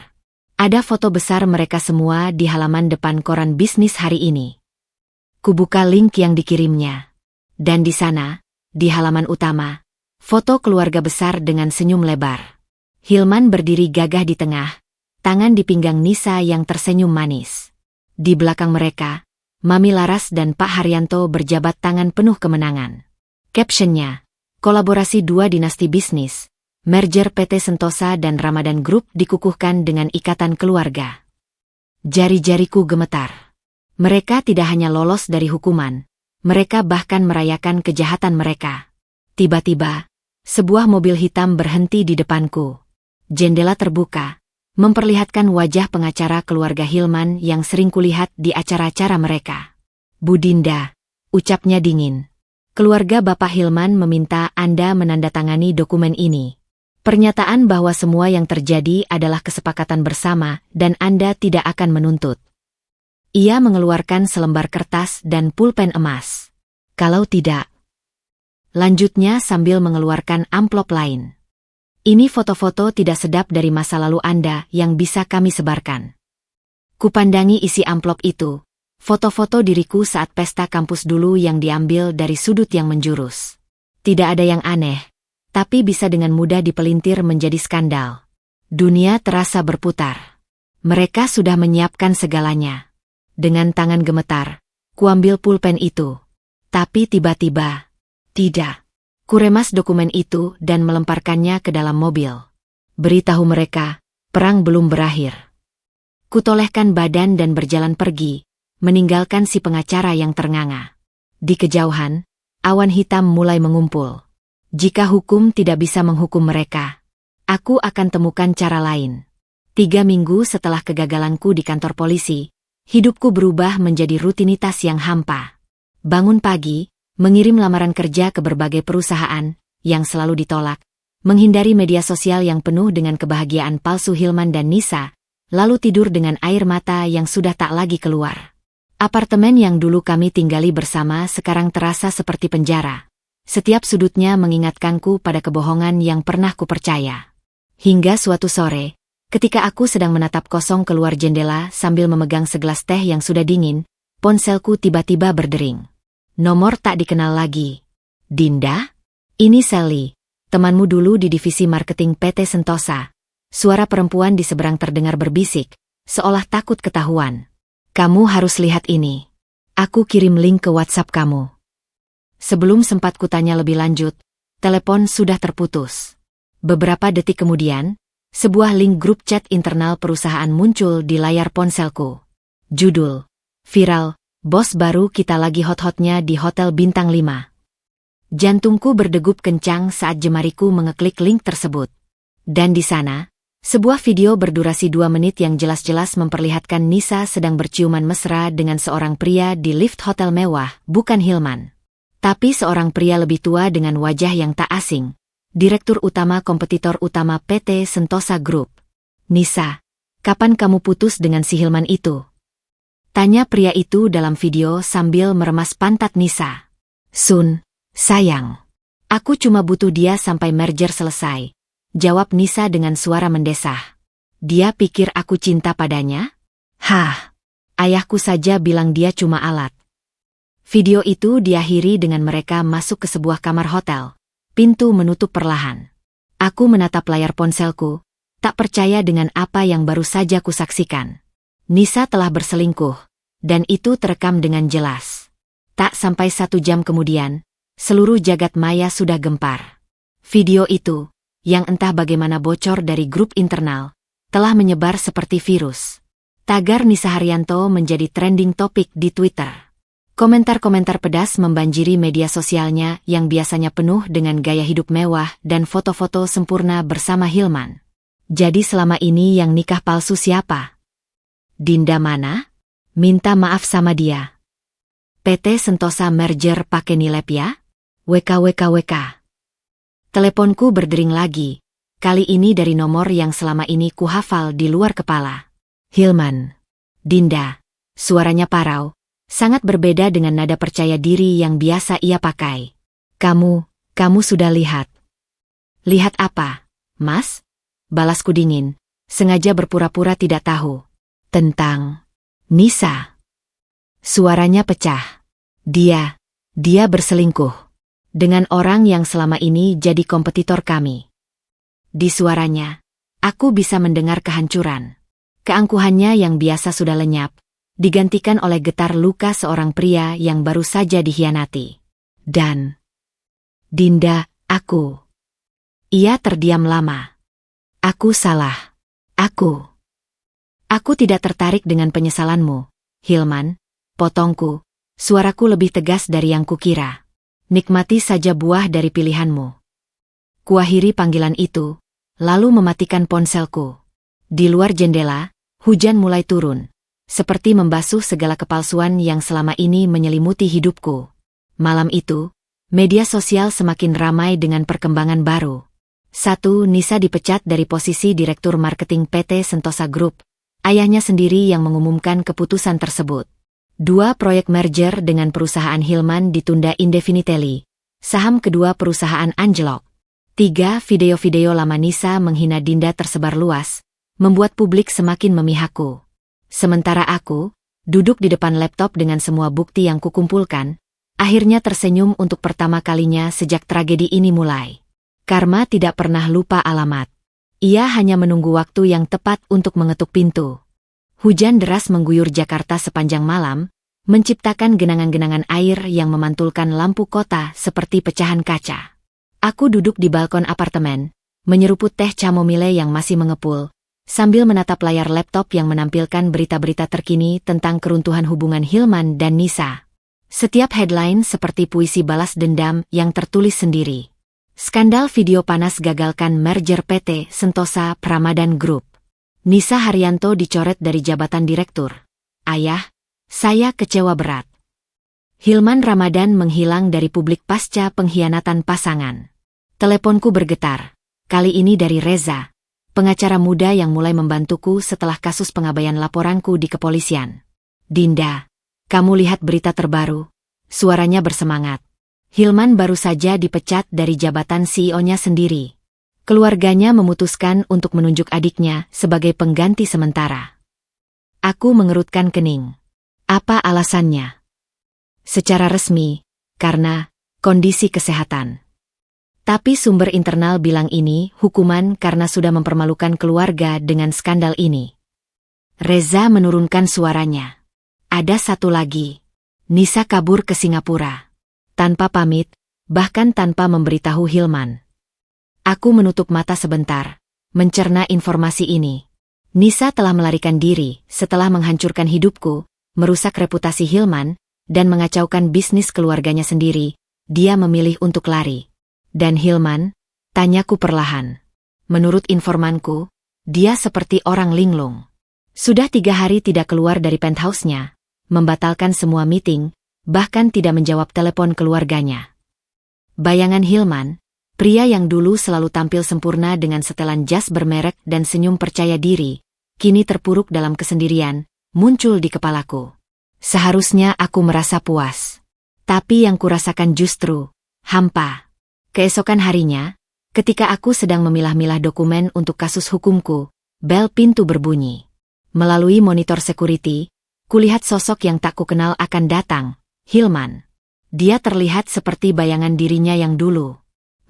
Ada foto besar mereka semua di halaman depan koran bisnis hari ini. Kubuka link yang dikirimnya. Dan di sana, di halaman utama, foto keluarga besar dengan senyum lebar. Hilman berdiri gagah di tengah, tangan di pinggang Nisa yang tersenyum manis. Di belakang mereka, Mami Laras dan Pak Haryanto berjabat tangan penuh kemenangan. Captionnya, kolaborasi dua dinasti bisnis, merger PT Sentosa dan Ramadan Group dikukuhkan dengan ikatan keluarga. Jari-jariku gemetar. Mereka tidak hanya lolos dari hukuman, mereka bahkan merayakan kejahatan mereka. Tiba-tiba, sebuah mobil hitam berhenti di depanku. Jendela terbuka, memperlihatkan wajah pengacara keluarga Hilman yang sering kulihat di acara-acara mereka. Bu Dinda, ucapnya dingin. Keluarga Bapak Hilman meminta Anda menandatangani dokumen ini. Pernyataan bahwa semua yang terjadi adalah kesepakatan bersama dan Anda tidak akan menuntut. Ia mengeluarkan selembar kertas dan pulpen emas. Kalau tidak, lanjutnya sambil mengeluarkan amplop lain. Ini foto-foto tidak sedap dari masa lalu Anda yang bisa kami sebarkan. Kupandangi isi amplop itu. Foto-foto diriku saat pesta kampus dulu yang diambil dari sudut yang menjurus. Tidak ada yang aneh, tapi bisa dengan mudah dipelintir menjadi skandal. Dunia terasa berputar. Mereka sudah menyiapkan segalanya. Dengan tangan gemetar, kuambil pulpen itu. Tapi tiba-tiba, tidak. Kuremas dokumen itu dan melemparkannya ke dalam mobil. Beritahu mereka, perang belum berakhir. Kutolehkan badan dan berjalan pergi, meninggalkan si pengacara yang ternganga. Di kejauhan, awan hitam mulai mengumpul. Jika hukum tidak bisa menghukum mereka, aku akan temukan cara lain. 3 minggu setelah kegagalanku di kantor polisi, hidupku berubah menjadi rutinitas yang hampa. Bangun pagi, mengirim lamaran kerja ke berbagai perusahaan, yang selalu ditolak, menghindari media sosial yang penuh dengan kebahagiaan palsu Hilman dan Nisa, lalu tidur dengan air mata yang sudah tak lagi keluar. Apartemen yang dulu kami tinggali bersama sekarang terasa seperti penjara. Setiap sudutnya mengingatkanku pada kebohongan yang pernah kupercaya. Hingga suatu sore, ketika aku sedang menatap kosong keluar jendela sambil memegang segelas teh yang sudah dingin, ponselku tiba-tiba berdering. Nomor tak dikenal lagi. Dinda? Ini Sally, temanmu dulu di divisi marketing PT Sentosa. Suara perempuan di seberang terdengar berbisik, seolah takut ketahuan. Kamu harus lihat ini. Aku kirim link ke WhatsApp kamu. Sebelum sempat kutanya lebih lanjut, telepon sudah terputus. Beberapa detik kemudian, sebuah link grup chat internal perusahaan muncul di layar ponselku. Judul, viral, bos baru kita lagi hot-hotnya di Hotel Bintang 5. Jantungku berdegup kencang saat jemariku mengeklik link tersebut. Dan di sana, sebuah video berdurasi 2 menit yang jelas-jelas memperlihatkan Nisa sedang berciuman mesra dengan seorang pria di lift hotel mewah, bukan Hilman. Tapi seorang pria lebih tua dengan wajah yang tak asing. Direktur Utama Kompetitor Utama PT Sentosa Group. Nisa, kapan kamu putus dengan si Hilman itu? Tanya pria itu dalam video sambil meremas pantat Nisa. Sun, sayang. Aku cuma butuh dia sampai merger selesai. Jawab Nisa dengan suara mendesah. Dia pikir aku cinta padanya? Hah, ayahku saja bilang dia cuma alat. Video itu diakhiri dengan mereka masuk ke sebuah kamar hotel. Pintu menutup perlahan. Aku menatap layar ponselku, tak percaya dengan apa yang baru saja kusaksikan. Nisa telah berselingkuh, dan itu terekam dengan jelas. Tak sampai 1 jam kemudian, seluruh jagat maya sudah gempar. Video itu, yang entah bagaimana bocor dari grup internal, telah menyebar seperti virus. Tagar Nisa Haryanto menjadi trending topik di Twitter. Komentar-komentar pedas membanjiri media sosialnya yang biasanya penuh dengan gaya hidup mewah dan foto-foto sempurna bersama Hilman. Jadi selama ini yang nikah palsu siapa? Dinda mana? Minta maaf sama dia. PT Sentosa merger pakai nilep ya? WKWKWK. Teleponku berdering lagi. Kali ini dari nomor yang selama ini kuhafal di luar kepala. Hilman. Dinda. Suaranya parau. Sangat berbeda dengan nada percaya diri yang biasa ia pakai. Kamu sudah lihat. Lihat apa, Mas? Balasku dingin, sengaja berpura-pura tidak tahu. Tentang Nisa. Suaranya pecah. Dia berselingkuh. Dengan orang yang selama ini jadi kompetitor kami. Di suaranya, aku bisa mendengar kehancuran. Keangkuhannya yang biasa sudah lenyap, digantikan oleh getar luka seorang pria yang baru saja dikhianati. Dan Dinda, aku. Ia terdiam lama. Aku salah. Aku tidak tertarik dengan penyesalanmu, Hilman. Potongku, suaraku lebih tegas dari yang kukira. Nikmati saja buah dari pilihanmu. Kuakhiri panggilan itu, lalu mematikan ponselku. Di luar jendela, hujan mulai turun. Seperti membasuh segala kepalsuan yang selama ini menyelimuti hidupku. Malam itu, media sosial semakin ramai dengan perkembangan baru. 1. Nisa dipecat dari posisi Direktur Marketing PT Sentosa Group. Ayahnya sendiri yang mengumumkan keputusan tersebut. 2. Proyek merger dengan perusahaan Hilman ditunda indefinitely. Saham kedua perusahaan anjlok. 3. Video-video lama Nisa menghina Dinda tersebar luas, membuat publik semakin memihakku. Sementara aku, duduk di depan laptop dengan semua bukti yang kukumpulkan, akhirnya tersenyum untuk pertama kalinya sejak tragedi ini mulai. Karma tidak pernah lupa alamat. Ia hanya menunggu waktu yang tepat untuk mengetuk pintu. Hujan deras mengguyur Jakarta sepanjang malam, menciptakan genangan-genangan air yang memantulkan lampu kota seperti pecahan kaca. Aku duduk di balkon apartemen, menyeruput teh chamomile yang masih mengepul, sambil menatap layar laptop yang menampilkan berita-berita terkini tentang keruntuhan hubungan Hilman dan Nisa. Setiap headline seperti puisi balas dendam yang tertulis sendiri. Skandal video panas gagalkan merger PT Sentosa Pramadan Group. Nisa Haryanto dicoret dari jabatan direktur. Ayah, saya kecewa berat. Hilman Ramadan menghilang dari publik pasca pengkhianatan pasangan. Teleponku bergetar. Kali ini dari Reza, pengacara muda yang mulai membantuku setelah kasus pengabaian laporanku di kepolisian. Dinda, kamu lihat berita terbaru? Suaranya bersemangat. Hilman baru saja dipecat dari jabatan CEO-nya sendiri. Keluarganya memutuskan untuk menunjuk adiknya sebagai pengganti sementara. Aku mengerutkan kening. Apa alasannya? Secara resmi, karena kondisi kesehatan. Tapi sumber internal bilang ini hukuman karena sudah mempermalukan keluarga dengan skandal ini. Reza menurunkan suaranya. Ada satu lagi. Nisa kabur ke Singapura. Tanpa pamit, bahkan tanpa memberitahu Hilman. Aku menutup mata sebentar, mencerna informasi ini. Nisa telah melarikan diri setelah menghancurkan hidupku, merusak reputasi Hilman, dan mengacaukan bisnis keluarganya sendiri. Dia memilih untuk lari. Dan Hilman, tanyaku perlahan. Menurut informanku, dia seperti orang linglung. Sudah 3 hari tidak keluar dari penthouse-nya, membatalkan semua meeting, bahkan tidak menjawab telepon keluarganya. Bayangan Hilman, Pria yang dulu selalu tampil sempurna dengan setelan jas bermerek dan senyum percaya diri, kini terpuruk dalam kesendirian, muncul di kepalaku. Seharusnya aku merasa puas. Tapi yang kurasakan justru hampa. Keesokan harinya, ketika aku sedang memilah-milah dokumen untuk kasus hukumku, bel pintu berbunyi. Melalui monitor security, kulihat sosok yang tak kukenal akan datang, Hilman. Dia terlihat seperti bayangan dirinya yang dulu.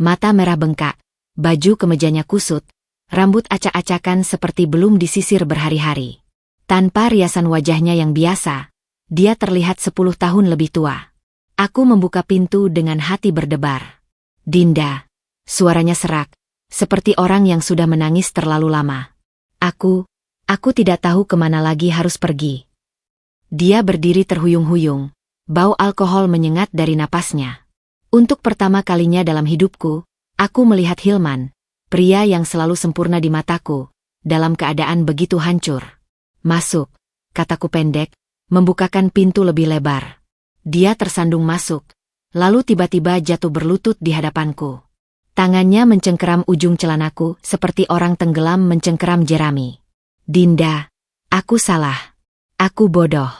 Mata merah bengkak, baju kemejanya kusut, rambut acak-acakan seperti belum disisir berhari-hari. Tanpa riasan wajahnya yang biasa, dia terlihat 10 tahun lebih tua. Aku membuka pintu dengan hati berdebar. Dinda, suaranya serak, seperti orang yang sudah menangis terlalu lama. Aku tidak tahu kemana lagi harus pergi. Dia berdiri terhuyung-huyung, bau alkohol menyengat dari napasnya. Untuk pertama kalinya dalam hidupku, aku melihat Hilman, pria yang selalu sempurna di mataku, dalam keadaan begitu hancur. Masuk, kataku pendek, membukakan pintu lebih lebar. Dia tersandung masuk, lalu tiba-tiba jatuh berlutut di hadapanku. Tangannya mencengkeram ujung celanaku seperti orang tenggelam mencengkeram jerami. Dinda, aku salah. Aku bodoh.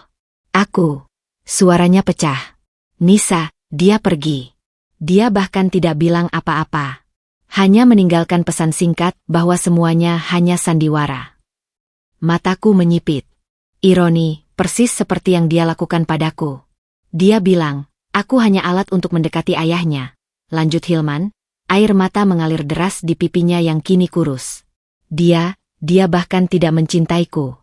Suaranya pecah. Nisa, dia pergi. Dia bahkan tidak bilang apa-apa. Hanya meninggalkan pesan singkat bahwa semuanya hanya sandiwara. Mataku menyipit. Ironi, persis seperti yang dia lakukan padaku. Dia bilang, aku hanya alat untuk mendekati ayahnya. Lanjut Hilman, air mata mengalir deras di pipinya yang kini kurus. Dia bahkan tidak mencintaiku.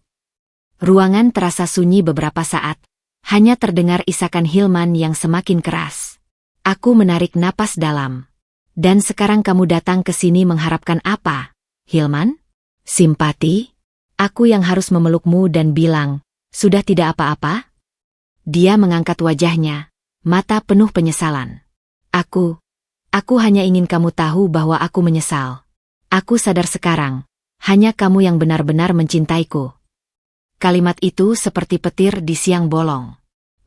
Ruangan terasa sunyi beberapa saat. Hanya terdengar isakan Hilman yang semakin keras. Aku menarik napas dalam. Dan sekarang kamu datang ke sini mengharapkan apa, Hilman? Simpati? Aku yang harus memelukmu dan bilang, sudah tidak apa-apa? Dia mengangkat wajahnya, mata penuh penyesalan. Aku hanya ingin kamu tahu bahwa aku menyesal. Aku sadar sekarang, hanya kamu yang benar-benar mencintaiku. Kalimat itu seperti petir di siang bolong.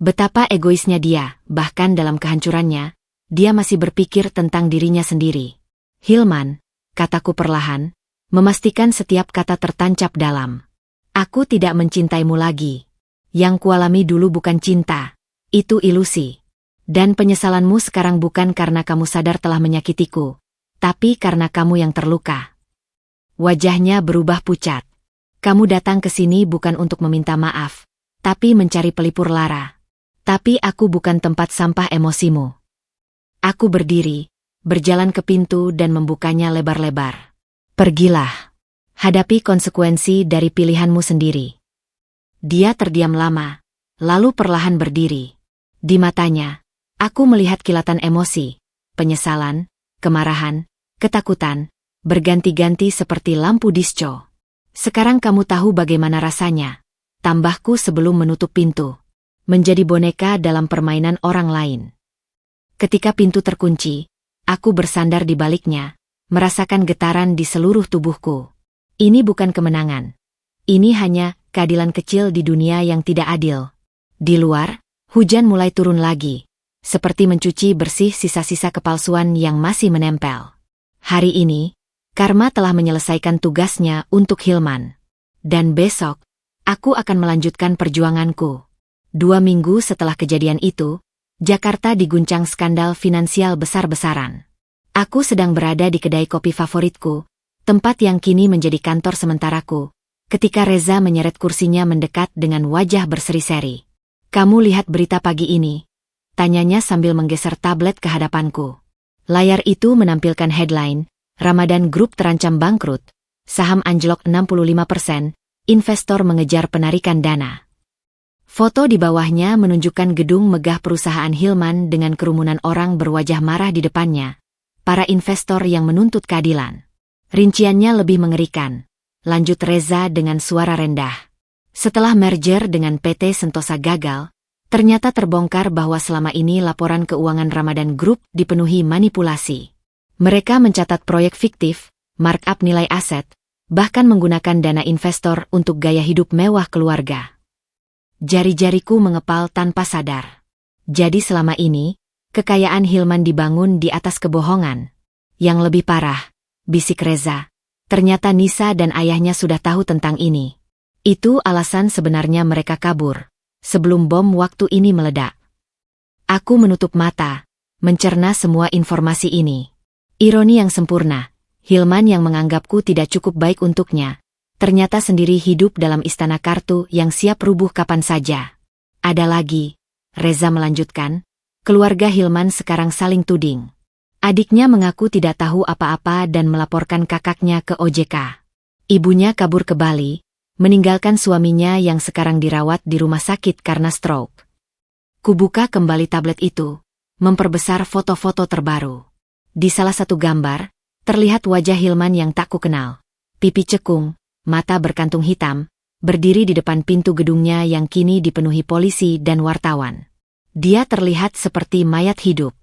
Betapa egoisnya dia, bahkan dalam kehancurannya, dia masih berpikir tentang dirinya sendiri. Hilman, kataku perlahan, memastikan setiap kata tertancap dalam. Aku tidak mencintaimu lagi. Yang kualami dulu bukan cinta, itu ilusi. Dan penyesalanmu sekarang bukan karena kamu sadar telah menyakitiku, tapi karena kamu yang terluka. Wajahnya berubah pucat. Kamu datang ke sini bukan untuk meminta maaf, tapi mencari pelipur lara. Tapi aku bukan tempat sampah emosimu. Aku berdiri, berjalan ke pintu dan membukanya lebar-lebar. Pergilah. Hadapi konsekuensi dari pilihanmu sendiri. Dia terdiam lama, lalu perlahan berdiri. Di matanya, aku melihat kilatan emosi, penyesalan, kemarahan, ketakutan, berganti-ganti seperti lampu disco. Sekarang kamu tahu bagaimana rasanya, tambahku sebelum menutup pintu. Menjadi boneka dalam permainan orang lain. Ketika pintu terkunci, aku bersandar di baliknya, merasakan getaran di seluruh tubuhku. Ini bukan kemenangan. Ini hanya keadilan kecil di dunia yang tidak adil. Di luar, hujan mulai turun lagi, seperti mencuci bersih sisa-sisa kepalsuan yang masih menempel. Hari ini, karma telah menyelesaikan tugasnya untuk Hilman. Dan besok, aku akan melanjutkan perjuanganku. 2 minggu setelah kejadian itu, Jakarta diguncang skandal finansial besar-besaran. Aku sedang berada di kedai kopi favoritku, tempat yang kini menjadi kantor sementaraku, ketika Reza menyeret kursinya mendekat dengan wajah berseri-seri. Kamu lihat berita pagi ini? Tanyanya sambil menggeser tablet ke hadapanku. Layar itu menampilkan headline, Ramadan Group terancam bangkrut, saham anjlok 65%, investor mengejar penarikan dana. Foto di bawahnya menunjukkan gedung megah perusahaan Hilman dengan kerumunan orang berwajah marah di depannya. Para investor yang menuntut keadilan. Rinciannya lebih mengerikan. Lanjut Reza dengan suara rendah. Setelah merger dengan PT Sentosa gagal, ternyata terbongkar bahwa selama ini laporan keuangan Ramadan Group dipenuhi manipulasi. Mereka mencatat proyek fiktif, markup nilai aset, bahkan menggunakan dana investor untuk gaya hidup mewah keluarga. Jari-jariku mengepal tanpa sadar. Jadi selama ini, kekayaan Hilman dibangun di atas kebohongan. Yang lebih parah, bisik Reza. Ternyata Nisa dan ayahnya sudah tahu tentang ini. Itu alasan sebenarnya mereka kabur, sebelum bom waktu ini meledak. Aku menutup mata, mencerna semua informasi ini. Ironi yang sempurna, Hilman yang menganggapku tidak cukup baik untuknya, ternyata sendiri hidup dalam istana kartu yang siap rubuh kapan saja. Ada lagi, Reza melanjutkan, keluarga Hilman sekarang saling tuding. Adiknya mengaku tidak tahu apa-apa dan melaporkan kakaknya ke OJK. Ibunya kabur ke Bali, meninggalkan suaminya yang sekarang dirawat di rumah sakit karena stroke. Kubuka kembali tablet itu, memperbesar foto-foto terbaru. Di salah satu gambar, terlihat wajah Hilman yang tak kukenal. Pipi cekung, mata berkantung hitam, berdiri di depan pintu gedungnya yang kini dipenuhi polisi dan wartawan. Dia terlihat seperti mayat hidup.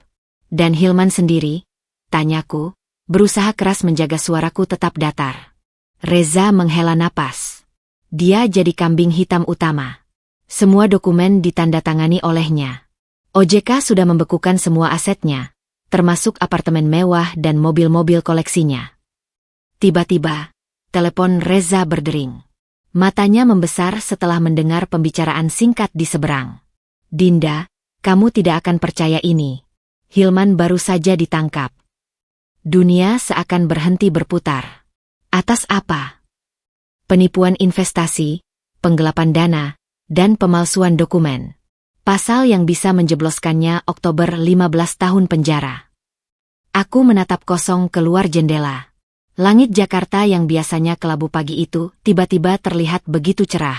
Dan Hilman sendiri? Tanyaku, berusaha keras menjaga suaraku tetap datar. Reza menghela napas. Dia jadi kambing hitam utama. Semua dokumen ditandatangani olehnya. OJK sudah membekukan semua asetnya, termasuk apartemen mewah dan mobil-mobil koleksinya. Tiba-tiba, telepon Reza berdering. Matanya membesar setelah mendengar pembicaraan singkat di seberang. Dinda, kamu tidak akan percaya ini. Hilman baru saja ditangkap. Dunia seakan berhenti berputar. Atas apa? Penipuan investasi, penggelapan dana, dan pemalsuan dokumen. Pasal yang bisa menjebloskannya Oktober 15 tahun penjara. Aku menatap kosong keluar jendela. Langit Jakarta yang biasanya kelabu pagi itu tiba-tiba terlihat begitu cerah.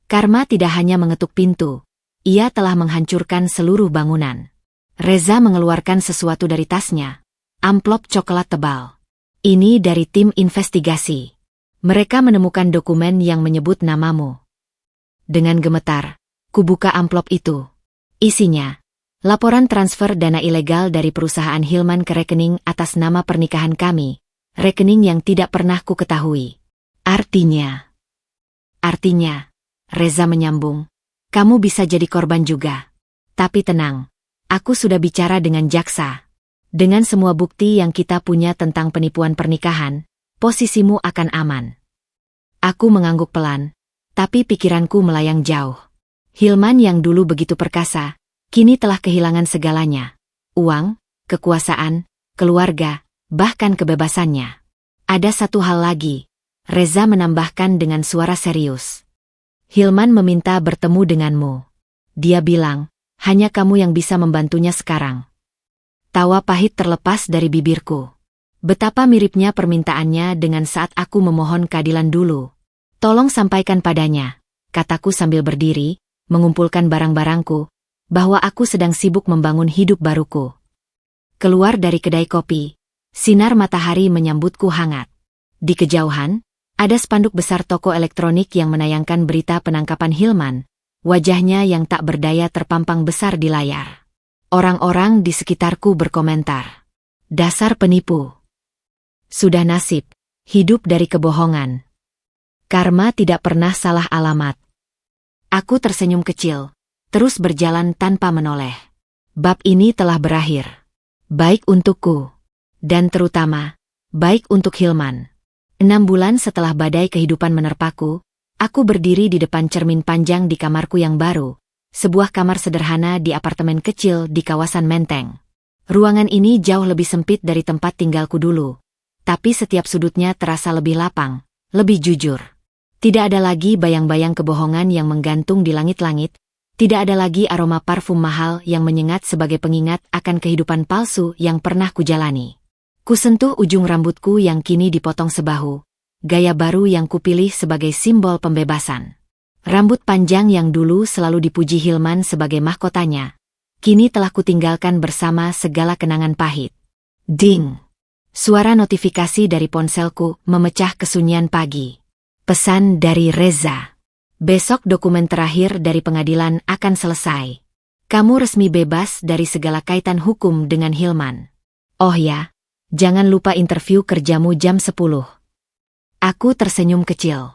Karma tidak hanya mengetuk pintu, ia telah menghancurkan seluruh bangunan. Reza mengeluarkan sesuatu dari tasnya. Amplop coklat tebal. Ini dari tim investigasi. Mereka menemukan dokumen yang menyebut namamu. Dengan gemetar, kubuka amplop itu. Isinya, laporan transfer dana ilegal dari perusahaan Hilman ke rekening atas nama pernikahan kami. Rekening yang tidak pernah ku ketahui. Artinya, Reza menyambung, kamu bisa jadi korban juga. Tapi tenang. Aku sudah bicara dengan jaksa. Dengan semua bukti yang kita punya tentang penipuan pernikahan, posisimu akan aman. Aku mengangguk pelan, tapi pikiranku melayang jauh. Hilman yang dulu begitu perkasa, kini telah kehilangan segalanya. Uang, kekuasaan, keluarga, bahkan kebebasannya. Ada satu hal lagi, Reza menambahkan dengan suara serius. Hilman meminta bertemu denganmu. Dia bilang, hanya kamu yang bisa membantunya sekarang. Tawa pahit terlepas dari bibirku. Betapa miripnya permintaannya dengan saat aku memohon keadilan dulu. Tolong sampaikan padanya, kataku sambil berdiri, mengumpulkan barang-barangku, bahwa aku sedang sibuk membangun hidup baruku. Keluar dari kedai kopi, sinar matahari menyambutku hangat. Di kejauhan, ada spanduk besar toko elektronik yang menayangkan berita penangkapan Hilman. Wajahnya yang tak berdaya terpampang besar di layar. Orang-orang di sekitarku berkomentar. Dasar penipu. Sudah nasib, hidup dari kebohongan. Karma tidak pernah salah alamat. Aku tersenyum kecil, terus berjalan tanpa menoleh. Bab ini telah berakhir. Baik untukku. Dan terutama, baik untuk Hilman. 6 bulan setelah badai kehidupan menerpaku, aku berdiri di depan cermin panjang di kamarku yang baru, sebuah kamar sederhana di apartemen kecil di kawasan Menteng. Ruangan ini jauh lebih sempit dari tempat tinggalku dulu, tapi setiap sudutnya terasa lebih lapang, lebih jujur. Tidak ada lagi bayang-bayang kebohongan yang menggantung di langit-langit, tidak ada lagi aroma parfum mahal yang menyengat sebagai pengingat akan kehidupan palsu yang pernah kujalani. Kusentuh ujung rambutku yang kini dipotong sebahu. Gaya baru yang kupilih sebagai simbol pembebasan. Rambut panjang yang dulu selalu dipuji Hilman sebagai mahkotanya, kini telah kutinggalkan bersama segala kenangan pahit. Ding! Suara notifikasi dari ponselku memecah kesunyian pagi. Pesan dari Reza. Besok dokumen terakhir dari pengadilan akan selesai. Kamu resmi bebas dari segala kaitan hukum dengan Hilman. Oh ya, jangan lupa interview kerjamu jam 10. Aku tersenyum kecil.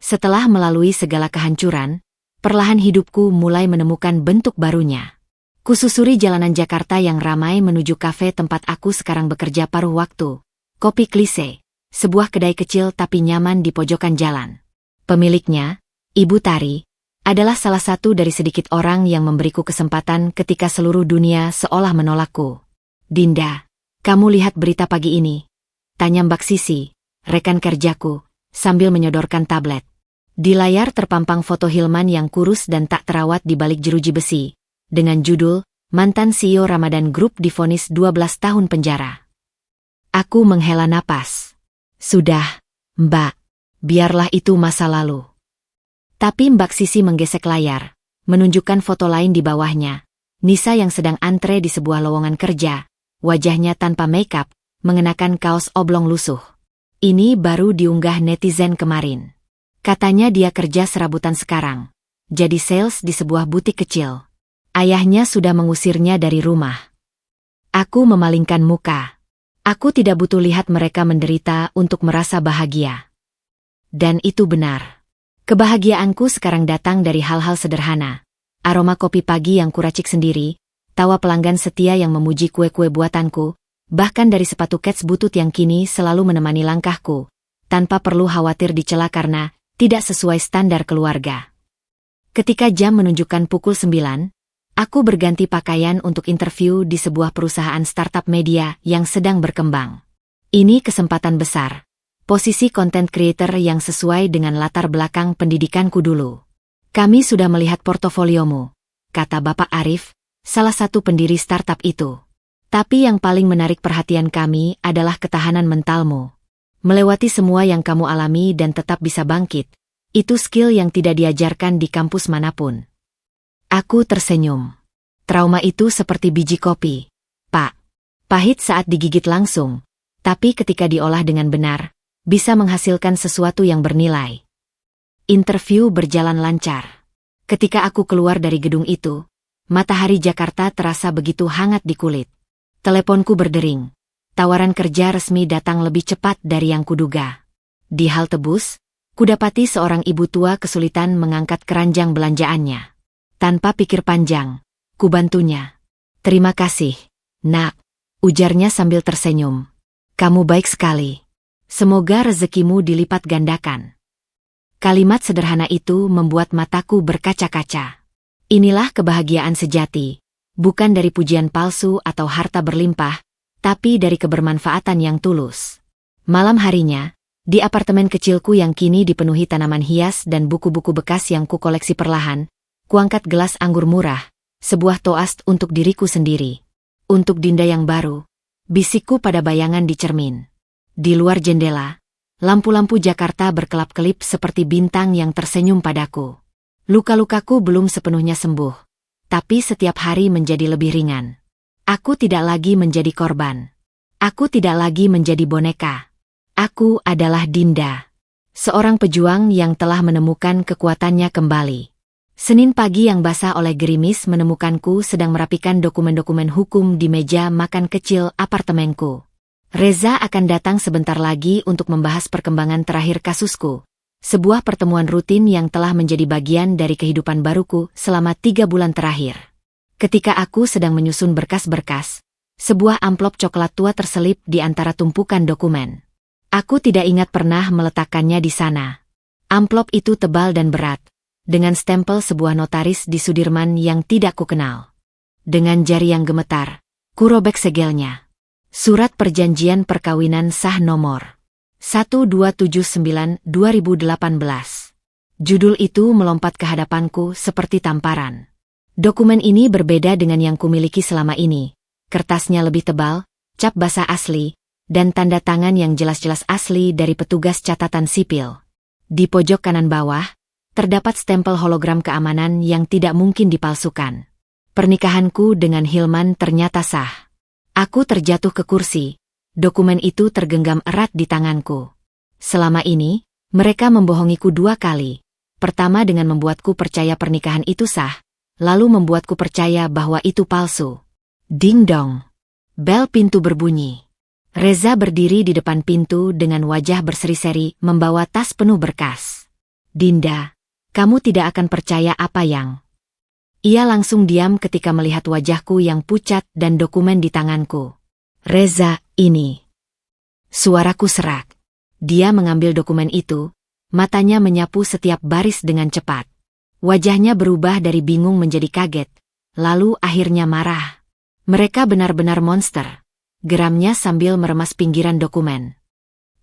Setelah melalui segala kehancuran, perlahan hidupku mulai menemukan bentuk barunya. Kususuri jalanan Jakarta yang ramai menuju kafe tempat aku sekarang bekerja paruh waktu. Kopi Klise, sebuah kedai kecil tapi nyaman di pojokan jalan. Pemiliknya, Ibu Tari, adalah salah satu dari sedikit orang yang memberiku kesempatan ketika seluruh dunia seolah menolakku. Dinda, kamu lihat berita pagi ini? Tanya Mbak Sisi, rekan kerjaku, sambil menyodorkan tablet. Di layar terpampang foto Hilman yang kurus dan tak terawat di balik jeruji besi, dengan judul, mantan CEO Ramadan Group divonis 12 tahun penjara. Aku menghela napas. Sudah, Mbak, biarlah itu masa lalu. Tapi Mbak Sisi menggesek layar, menunjukkan foto lain di bawahnya. Nisa yang sedang antre di sebuah lowongan kerja, wajahnya tanpa makeup, mengenakan kaos oblong lusuh. Ini baru diunggah netizen kemarin. Katanya dia kerja serabutan sekarang, jadi sales di sebuah butik kecil. Ayahnya sudah mengusirnya dari rumah. Aku memalingkan muka. Aku tidak butuh lihat mereka menderita untuk merasa bahagia. Dan itu benar. Kebahagiaanku sekarang datang dari hal-hal sederhana. Aroma kopi pagi yang kuracik sendiri, tawa pelanggan setia yang memuji kue-kue buatanku, bahkan dari sepatu kets butut yang kini selalu menemani langkahku, tanpa perlu khawatir dicela karena tidak sesuai standar keluarga. Ketika jam menunjukkan pukul 9, aku berganti pakaian untuk interview di sebuah perusahaan startup media yang sedang berkembang. Ini kesempatan besar. Posisi content creator yang sesuai dengan latar belakang pendidikanku dulu. Kami sudah melihat portofoliomu, kata Bapak Arif, salah satu pendiri startup itu. Tapi yang paling menarik perhatian kami adalah ketahanan mentalmu. Melewati semua yang kamu alami dan tetap bisa bangkit, itu skill yang tidak diajarkan di kampus manapun. Aku tersenyum. Trauma itu seperti biji kopi, Pak. Pahit saat digigit langsung, tapi ketika diolah dengan benar, bisa menghasilkan sesuatu yang bernilai. Interview berjalan lancar. Ketika aku keluar dari gedung itu, matahari Jakarta terasa begitu hangat di kulit. Teleponku berdering. Tawaran kerja resmi datang lebih cepat dari yang kuduga. Di halte bus, kudapati seorang ibu tua kesulitan mengangkat keranjang belanjaannya. Tanpa pikir panjang, kubantunya. Terima kasih, Nak, ujarnya sambil tersenyum. Kamu baik sekali. Semoga rezekimu dilipat gandakan. Kalimat sederhana itu membuat mataku berkaca-kaca. Inilah kebahagiaan sejati, bukan dari pujian palsu atau harta berlimpah, tapi dari kebermanfaatan yang tulus. Malam harinya, di apartemen kecilku yang kini dipenuhi tanaman hias dan buku-buku bekas yang kukoleksi perlahan, kuangkat gelas anggur murah, sebuah toast untuk diriku sendiri. Untuk Dinda yang baru, bisikku pada bayangan di cermin. Di luar jendela, lampu-lampu Jakarta berkelap-kelip seperti bintang yang tersenyum padaku. Luka-lukaku belum sepenuhnya sembuh, tapi setiap hari menjadi lebih ringan. Aku tidak lagi menjadi korban. Aku tidak lagi menjadi boneka. Aku adalah Dinda. Seorang pejuang yang telah menemukan kekuatannya kembali. Senin pagi yang basah oleh gerimis menemukanku sedang merapikan dokumen-dokumen hukum di meja makan kecil apartemenku. Reza akan datang sebentar lagi untuk membahas perkembangan terakhir kasusku. Sebuah pertemuan rutin yang telah menjadi bagian dari kehidupan baruku selama 3 bulan terakhir. Ketika aku sedang menyusun berkas-berkas, sebuah amplop coklat tua terselip di antara tumpukan dokumen. Aku tidak ingat pernah meletakkannya di sana. Amplop itu tebal dan berat, dengan stempel sebuah notaris di Sudirman yang tidak kukenal. Dengan jari yang gemetar, kurobek segelnya. Surat perjanjian perkawinan sah nomor 1279/2018. Judul itu melompat ke hadapanku seperti tamparan. Dokumen ini berbeda dengan yang kumiliki selama ini. Kertasnya lebih tebal, cap basah asli, dan tanda tangan yang jelas-jelas asli dari petugas catatan sipil. Di pojok kanan bawah, terdapat stempel hologram keamanan yang tidak mungkin dipalsukan. Pernikahanku dengan Hilman ternyata sah. Aku terjatuh ke kursi. Dokumen itu tergenggam erat di tanganku. Selama ini, mereka membohongiku 2 kali. Pertama dengan membuatku percaya pernikahan itu sah, lalu membuatku percaya bahwa itu palsu. Ding dong. Bel pintu berbunyi. Reza berdiri di depan pintu dengan wajah berseri-seri membawa tas penuh berkas. Dinda, kamu tidak akan percaya apa yang Ia langsung diam ketika melihat wajahku yang pucat dan dokumen di tanganku. Reza, ini. Suaraku serak. Dia mengambil dokumen itu, matanya menyapu setiap baris dengan cepat. Wajahnya berubah dari bingung menjadi kaget, lalu akhirnya marah. Mereka benar-benar monster. Geramnya sambil meremas pinggiran dokumen.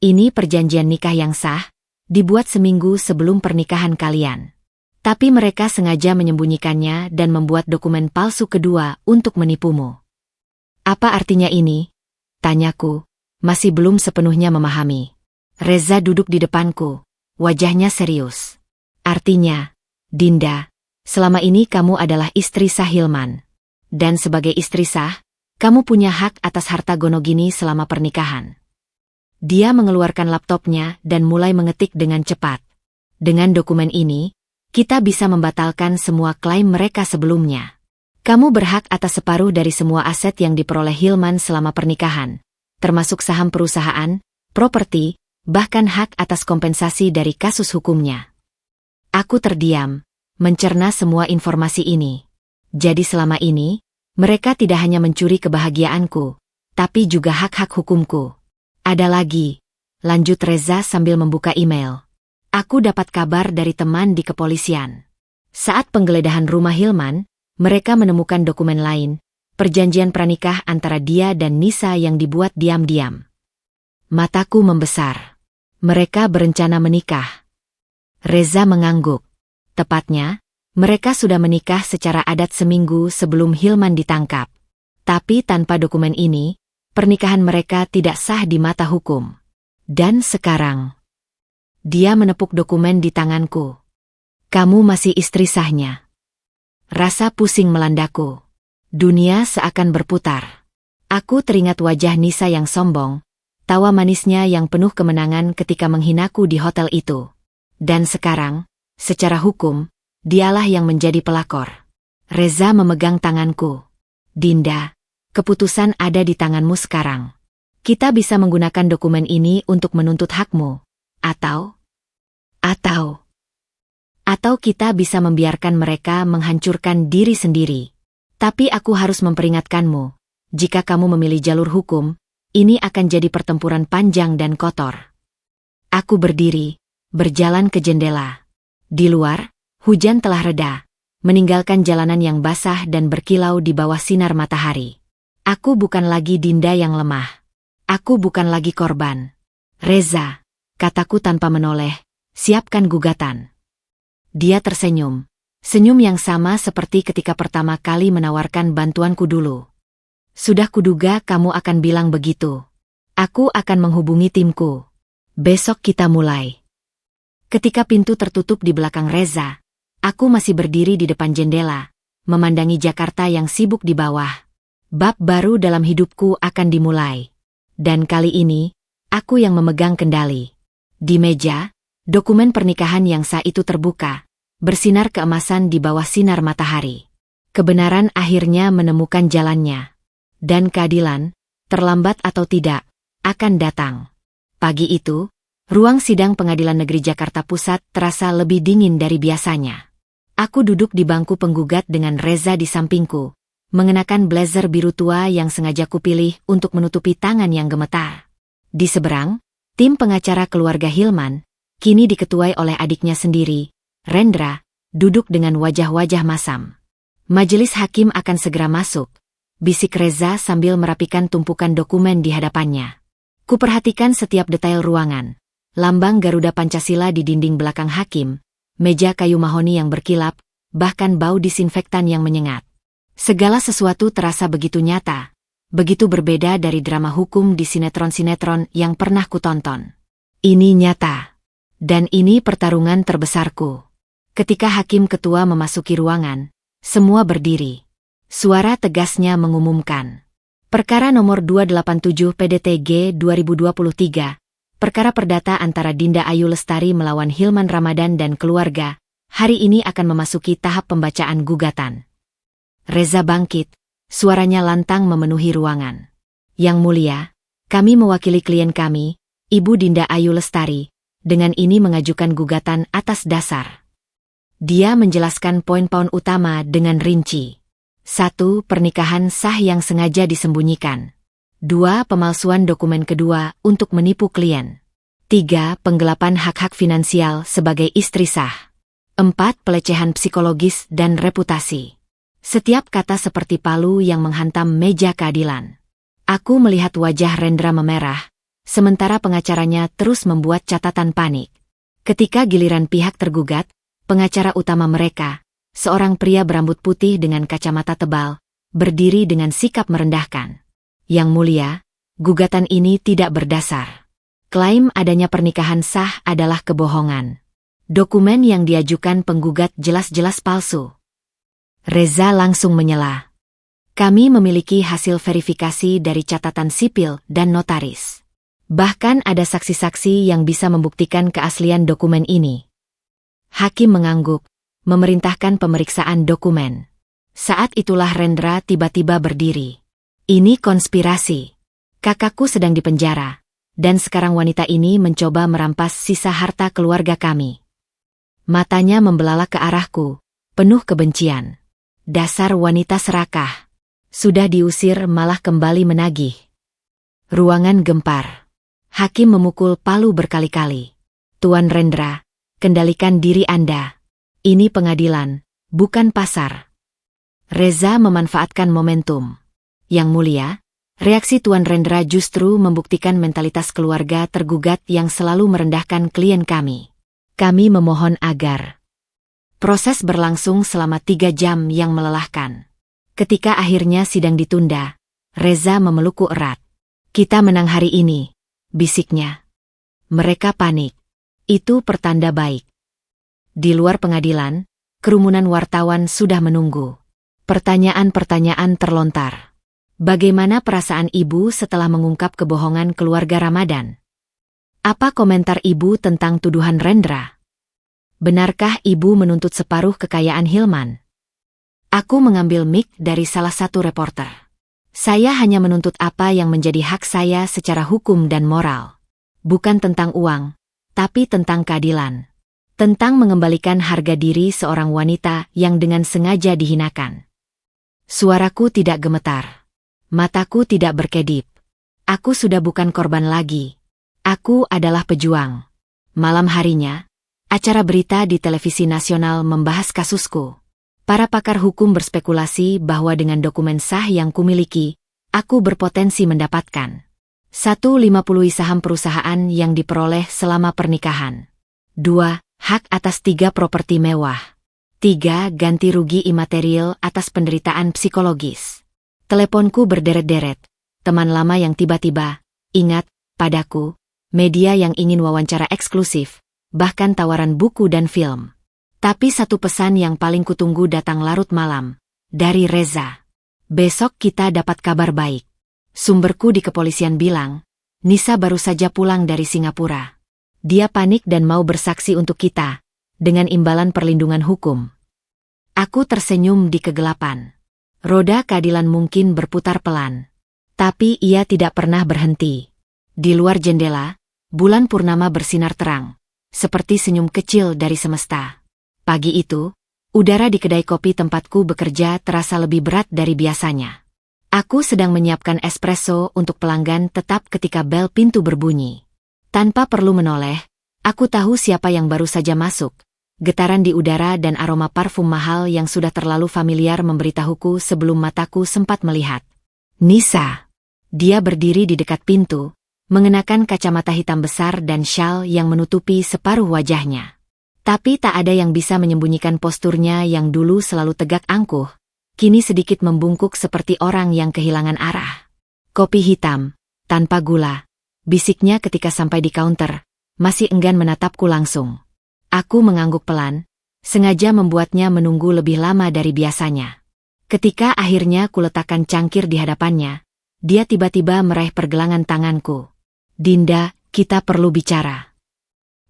Ini perjanjian nikah yang sah, dibuat seminggu sebelum pernikahan kalian. Tapi mereka sengaja menyembunyikannya dan membuat dokumen palsu kedua untuk menipumu. Apa artinya ini? Tanyaku, masih belum sepenuhnya memahami. Reza duduk di depanku, wajahnya serius. Artinya, Dinda, selama ini kamu adalah istri sah Hilman. Dan sebagai istri sah, kamu punya hak atas harta Gonogini selama pernikahan. Dia mengeluarkan laptopnya dan mulai mengetik dengan cepat. Dengan dokumen ini, kita bisa membatalkan semua klaim mereka sebelumnya. Kamu berhak atas separuh dari semua aset yang diperoleh Hilman selama pernikahan, termasuk saham perusahaan, properti, bahkan hak atas kompensasi dari kasus hukumnya. Aku terdiam, mencerna semua informasi ini. Jadi selama ini, mereka tidak hanya mencuri kebahagiaanku, tapi juga hak-hak hukumku. Ada lagi, lanjut Reza sambil membuka email. Aku dapat kabar dari teman di kepolisian. Saat penggeledahan rumah Hilman, mereka menemukan dokumen lain, perjanjian pranikah antara dia dan Nisa yang dibuat diam-diam. Mataku membesar. Mereka berencana menikah. Reza mengangguk. Tepatnya, mereka sudah menikah secara adat seminggu sebelum Hilman ditangkap. Tapi tanpa dokumen ini, pernikahan mereka tidak sah di mata hukum. Dan sekarang, dia menepuk dokumen di tanganku. Kamu masih istri sahnya. Rasa pusing melandaku. Dunia seakan berputar. Aku teringat wajah Nisa yang sombong, tawa manisnya yang penuh kemenangan ketika menghinaku di hotel itu. Dan sekarang, secara hukum, dialah yang menjadi pelakor. Reza memegang tanganku. Dinda, keputusan ada di tanganmu sekarang. Kita bisa menggunakan dokumen ini untuk menuntut hakmu. Atau kita bisa membiarkan mereka menghancurkan diri sendiri. Tapi aku harus memperingatkanmu. Jika kamu memilih jalur hukum, ini akan jadi pertempuran panjang dan kotor. Aku berdiri, berjalan ke jendela. Di luar, hujan telah reda, meninggalkan jalanan yang basah dan berkilau di bawah sinar matahari. Aku bukan lagi Dinda yang lemah. Aku bukan lagi korban. Reza, kataku tanpa menoleh, siapkan gugatan. Dia tersenyum. Senyum yang sama seperti ketika pertama kali menawarkan bantuanku dulu. Sudah kuduga kamu akan bilang begitu. Aku akan menghubungi timku. Besok kita mulai. Ketika pintu tertutup di belakang Reza, aku masih berdiri di depan jendela, memandangi Jakarta yang sibuk di bawah. Bab baru dalam hidupku akan dimulai. Dan kali ini, aku yang memegang kendali. Di meja, dokumen pernikahan yang sah itu terbuka, bersinar keemasan di bawah sinar matahari. Kebenaran akhirnya menemukan jalannya. Dan keadilan, terlambat atau tidak, akan datang. Pagi itu, ruang sidang Pengadilan Negeri Jakarta Pusat terasa lebih dingin dari biasanya. Aku duduk di bangku penggugat dengan Reza di sampingku, mengenakan blazer biru tua yang sengaja kupilih untuk menutupi tangan yang gemetar. Di seberang, tim pengacara keluarga Hilman, kini diketuai oleh adiknya sendiri, Rendra, duduk dengan wajah-wajah masam. Majelis hakim akan segera masuk, bisik Reza sambil merapikan tumpukan dokumen di hadapannya. Kuperhatikan setiap detail ruangan. Lambang Garuda Pancasila di dinding belakang hakim, meja kayu mahoni yang berkilap, bahkan bau disinfektan yang menyengat. Segala sesuatu terasa begitu nyata, begitu berbeda dari drama hukum di sinetron-sinetron yang pernah kutonton. Ini nyata. Dan ini pertarungan terbesarku. Ketika hakim ketua memasuki ruangan, semua berdiri. Suara tegasnya mengumumkan. Perkara nomor 287 PDTG 2023, perkara perdata antara Dinda Ayu Lestari melawan Hilman Ramadan dan keluarga, hari ini akan memasuki tahap pembacaan gugatan. Reza bangkit, suaranya lantang memenuhi ruangan. Yang mulia, kami mewakili klien kami, Ibu Dinda Ayu Lestari, dengan ini mengajukan gugatan atas dasar Dia menjelaskan poin-poin utama dengan rinci. 1. Pernikahan sah yang sengaja disembunyikan. 2. Pemalsuan dokumen kedua untuk menipu klien. 3. Penggelapan hak-hak finansial sebagai istri sah. 4. Pelecehan psikologis dan reputasi. Setiap kata seperti palu yang menghantam meja keadilan. Aku melihat wajah Rendra memerah, sementara pengacaranya terus membuat catatan panik. Ketika giliran pihak tergugat, pengacara utama mereka, seorang pria berambut putih dengan kacamata tebal, berdiri dengan sikap merendahkan. Yang mulia, gugatan ini tidak berdasar. Klaim adanya pernikahan sah adalah kebohongan. Dokumen yang diajukan penggugat jelas-jelas palsu. Reza langsung menyela. Kami memiliki hasil verifikasi dari catatan sipil dan notaris. Bahkan ada saksi-saksi yang bisa membuktikan keaslian dokumen ini. Hakim mengangguk, memerintahkan pemeriksaan dokumen. Saat itulah Rendra tiba-tiba berdiri. Ini konspirasi. Kakakku sedang dipenjara, dan sekarang wanita ini mencoba merampas sisa harta keluarga kami. Matanya membelalak ke arahku, penuh kebencian. Dasar wanita serakah. Sudah diusir malah kembali menagih. Ruangan gempar. Hakim memukul palu berkali-kali. Tuan Rendra, kendalikan diri Anda. Ini pengadilan, bukan pasar. Reza memanfaatkan momentum. Yang mulia, reaksi Tuan Rendra justru membuktikan mentalitas keluarga tergugat yang selalu merendahkan klien kami. Kami memohon agar. Proses berlangsung selama 3 jam yang melelahkan. Ketika akhirnya sidang ditunda, Reza memelukku erat. Kita menang hari ini, bisiknya. Mereka panik. Itu pertanda baik. Di luar pengadilan, kerumunan wartawan sudah menunggu. Pertanyaan-pertanyaan terlontar. Bagaimana perasaan ibu setelah mengungkap kebohongan keluarga Ramadan? Apa komentar ibu tentang tuduhan Rendra? Benarkah ibu menuntut separuh kekayaan Hilman? Aku mengambil mic dari salah satu reporter. Saya hanya menuntut apa yang menjadi hak saya secara hukum dan moral. Bukan tentang uang, tapi tentang keadilan. Tentang mengembalikan harga diri seorang wanita yang dengan sengaja dihinakan. Suaraku tidak gemetar. Mataku tidak berkedip. Aku sudah bukan korban lagi. Aku adalah pejuang. Malam harinya, acara berita di televisi nasional membahas kasusku. Para pakar hukum berspekulasi bahwa dengan dokumen sah yang kumiliki, aku berpotensi mendapatkan 150 saham perusahaan yang diperoleh selama pernikahan. 2. Hak atas 3 properti mewah. 3. Ganti rugi imaterial atas penderitaan psikologis. Teleponku berderet-deret. Teman lama yang tiba-tiba ingat padaku, media yang ingin wawancara eksklusif, bahkan tawaran buku dan film. Tapi satu pesan yang paling kutunggu datang larut malam, dari Reza. Besok kita dapat kabar baik. Sumberku di kepolisian bilang, Nisa baru saja pulang dari Singapura. Dia panik dan mau bersaksi untuk kita, dengan imbalan perlindungan hukum. Aku tersenyum di kegelapan. Roda keadilan mungkin berputar pelan. Tapi ia tidak pernah berhenti. Di luar jendela, bulan purnama bersinar terang, seperti senyum kecil dari semesta. Pagi itu, udara di kedai kopi tempatku bekerja terasa lebih berat dari biasanya. Aku sedang menyiapkan espresso untuk pelanggan tetap ketika bel pintu berbunyi. Tanpa perlu menoleh, aku tahu siapa yang baru saja masuk. Getaran di udara dan aroma parfum mahal yang sudah terlalu familiar memberitahuku sebelum mataku sempat melihat. Nisa. Dia berdiri di dekat pintu, mengenakan kacamata hitam besar dan syal yang menutupi separuh wajahnya. Tapi tak ada yang bisa menyembunyikan posturnya yang dulu selalu tegak angkuh. Kini sedikit membungkuk seperti orang yang kehilangan arah. Kopi hitam, tanpa gula, bisiknya ketika sampai di kaunter, masih enggan menatapku langsung. Aku mengangguk pelan, sengaja membuatnya menunggu lebih lama dari biasanya. Ketika akhirnya kuletakkan cangkir di hadapannya, dia tiba-tiba meraih pergelangan tanganku. Dinda, kita perlu bicara.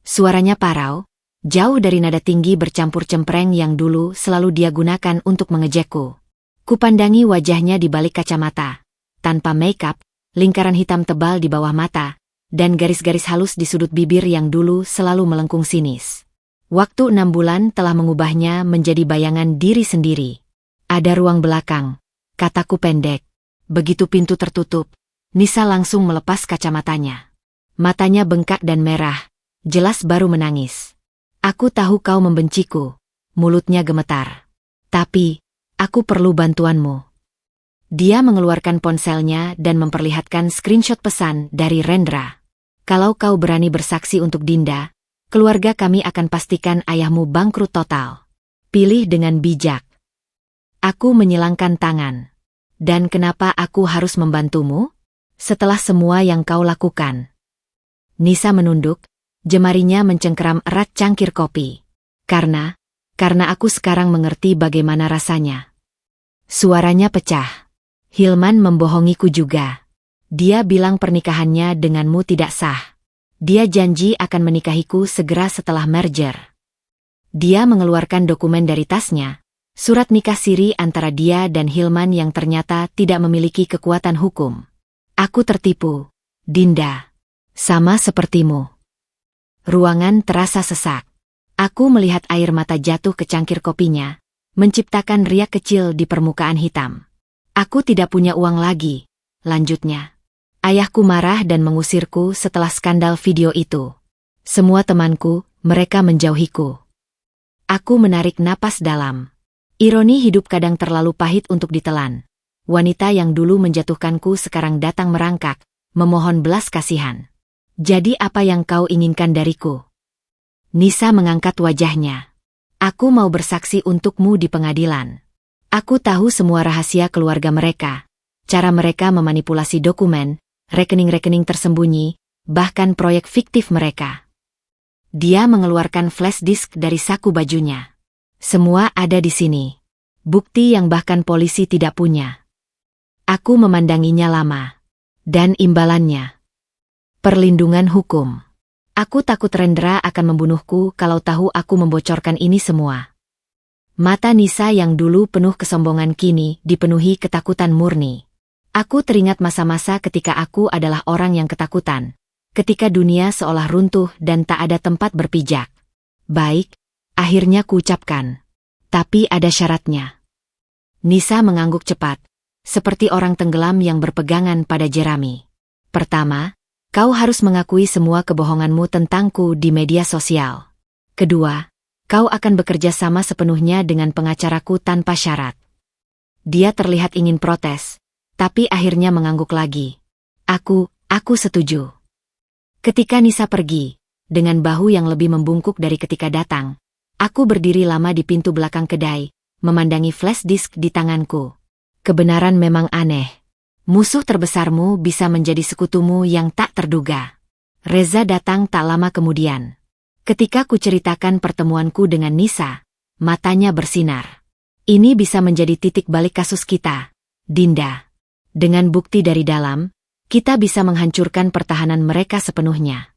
Suaranya parau, jauh dari nada tinggi bercampur cempreng yang dulu selalu dia gunakan untuk mengejekku. Kupandangi wajahnya di balik kacamata, tanpa make-up, lingkaran hitam tebal di bawah mata, dan garis-garis halus di sudut bibir yang dulu selalu melengkung sinis. Waktu 6 bulan telah mengubahnya menjadi bayangan diri sendiri. Ada ruang belakang, kataku pendek. Begitu pintu tertutup, Nisa langsung melepas kacamatanya. Matanya bengkak dan merah, jelas baru menangis. Aku tahu kau membenciku, mulutnya gemetar. Tapi, aku perlu bantuanmu. Dia mengeluarkan ponselnya dan memperlihatkan screenshot pesan dari Rendra. Kalau kau berani bersaksi untuk Dinda, keluarga kami akan pastikan ayahmu bangkrut total. Pilih dengan bijak. Aku menyilangkan tangan. Dan kenapa aku harus membantumu? Setelah semua yang kau lakukan. Nisa menunduk, jemarinya mencengkeram erat cangkir kopi. Karena aku sekarang mengerti bagaimana rasanya. Suaranya pecah. Hilman membohongiku juga. Dia bilang pernikahannya denganmu tidak sah. Dia janji akan menikahiku segera setelah merger. Dia mengeluarkan dokumen dari tasnya, surat nikah siri antara dia dan Hilman yang ternyata tidak memiliki kekuatan hukum. Aku tertipu, Dinda. Sama sepertimu. Ruangan terasa sesak. Aku melihat air mata jatuh ke cangkir kopinya, menciptakan riak kecil di permukaan hitam. Aku tidak punya uang lagi, lanjutnya. Ayahku marah dan mengusirku setelah skandal video itu. Semua temanku, mereka menjauhiku. Aku menarik napas dalam. Ironi hidup kadang terlalu pahit untuk ditelan. Wanita yang dulu menjatuhkanku sekarang datang merangkak, memohon belas kasihan. Jadi apa yang kau inginkan dariku? Nisa mengangkat wajahnya. Aku mau bersaksi untukmu di pengadilan. Aku tahu semua rahasia keluarga mereka, cara mereka memanipulasi dokumen, rekening-rekening tersembunyi, bahkan proyek fiktif mereka. Dia mengeluarkan flash disk dari saku bajunya. Semua ada di sini. Bukti yang bahkan polisi tidak punya. Aku memandanginya lama. Dan imbalannya. Perlindungan hukum. Aku takut Rendra akan membunuhku kalau tahu aku membocorkan ini semua. Mata Nisa yang dulu penuh kesombongan kini dipenuhi ketakutan murni. Aku teringat masa-masa ketika aku adalah orang yang ketakutan. Ketika dunia seolah runtuh dan tak ada tempat berpijak. Baik, akhirnya kuucapkan. Tapi ada syaratnya. Nisa mengangguk cepat, seperti orang tenggelam yang berpegangan pada jerami. Pertama, kau harus mengakui semua kebohonganmu tentangku di media sosial. Kedua, kau akan bekerja sama sepenuhnya dengan pengacaraku tanpa syarat. Dia terlihat ingin protes. Tapi akhirnya mengangguk lagi. Aku setuju. Ketika Nisa pergi, dengan bahu yang lebih membungkuk dari ketika datang, aku berdiri lama di pintu belakang kedai, memandangi flash disk di tanganku. Kebenaran memang aneh. Musuh terbesarmu bisa menjadi sekutumu yang tak terduga. Reza datang tak lama kemudian. Ketika ku ceritakan pertemuanku dengan Nisa, matanya bersinar. Ini bisa menjadi titik balik kasus kita, Dinda. Dengan bukti dari dalam, kita bisa menghancurkan pertahanan mereka sepenuhnya.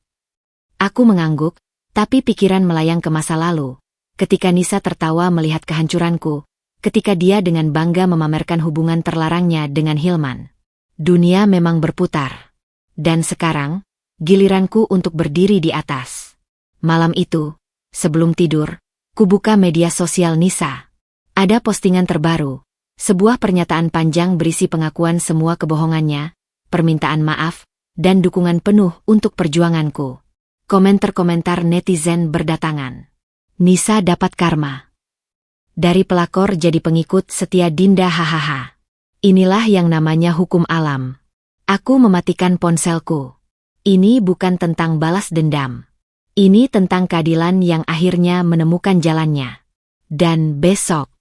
Aku mengangguk, tapi pikiran melayang ke masa lalu. Ketika Nisa tertawa melihat kehancuranku, ketika dia dengan bangga memamerkan hubungan terlarangnya dengan Hilman. Dunia memang berputar. Dan sekarang, giliranku untuk berdiri di atas. Malam itu, sebelum tidur, kubuka media sosial Nisa. Ada postingan terbaru. Sebuah pernyataan panjang berisi pengakuan semua kebohongannya, permintaan maaf, dan dukungan penuh untuk perjuanganku. Komentar-komentar netizen berdatangan. Nisa dapat karma. Dari pelakor jadi pengikut setia Dinda hahaha. Inilah yang namanya hukum alam. Aku mematikan ponselku. Ini bukan tentang balas dendam. Ini tentang keadilan yang akhirnya menemukan jalannya. Dan besok,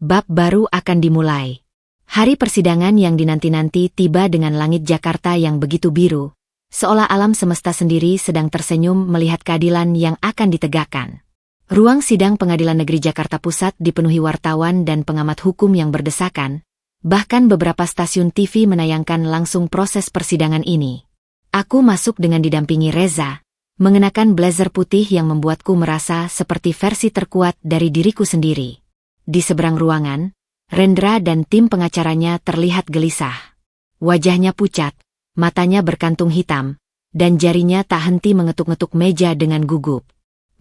bab baru akan dimulai. Hari persidangan yang dinanti-nanti tiba dengan langit Jakarta yang begitu biru, seolah alam semesta sendiri sedang tersenyum melihat keadilan yang akan ditegakkan. Ruang sidang Pengadilan Negeri Jakarta Pusat dipenuhi wartawan dan pengamat hukum yang berdesakan, bahkan beberapa stasiun TV menayangkan langsung proses persidangan ini. Aku masuk dengan didampingi Reza, mengenakan blazer putih yang membuatku merasa seperti versi terkuat dari diriku sendiri. Di seberang ruangan, Rendra dan tim pengacaranya terlihat gelisah. Wajahnya pucat, matanya berkantung hitam, dan jarinya tak henti mengetuk-ngetuk meja dengan gugup.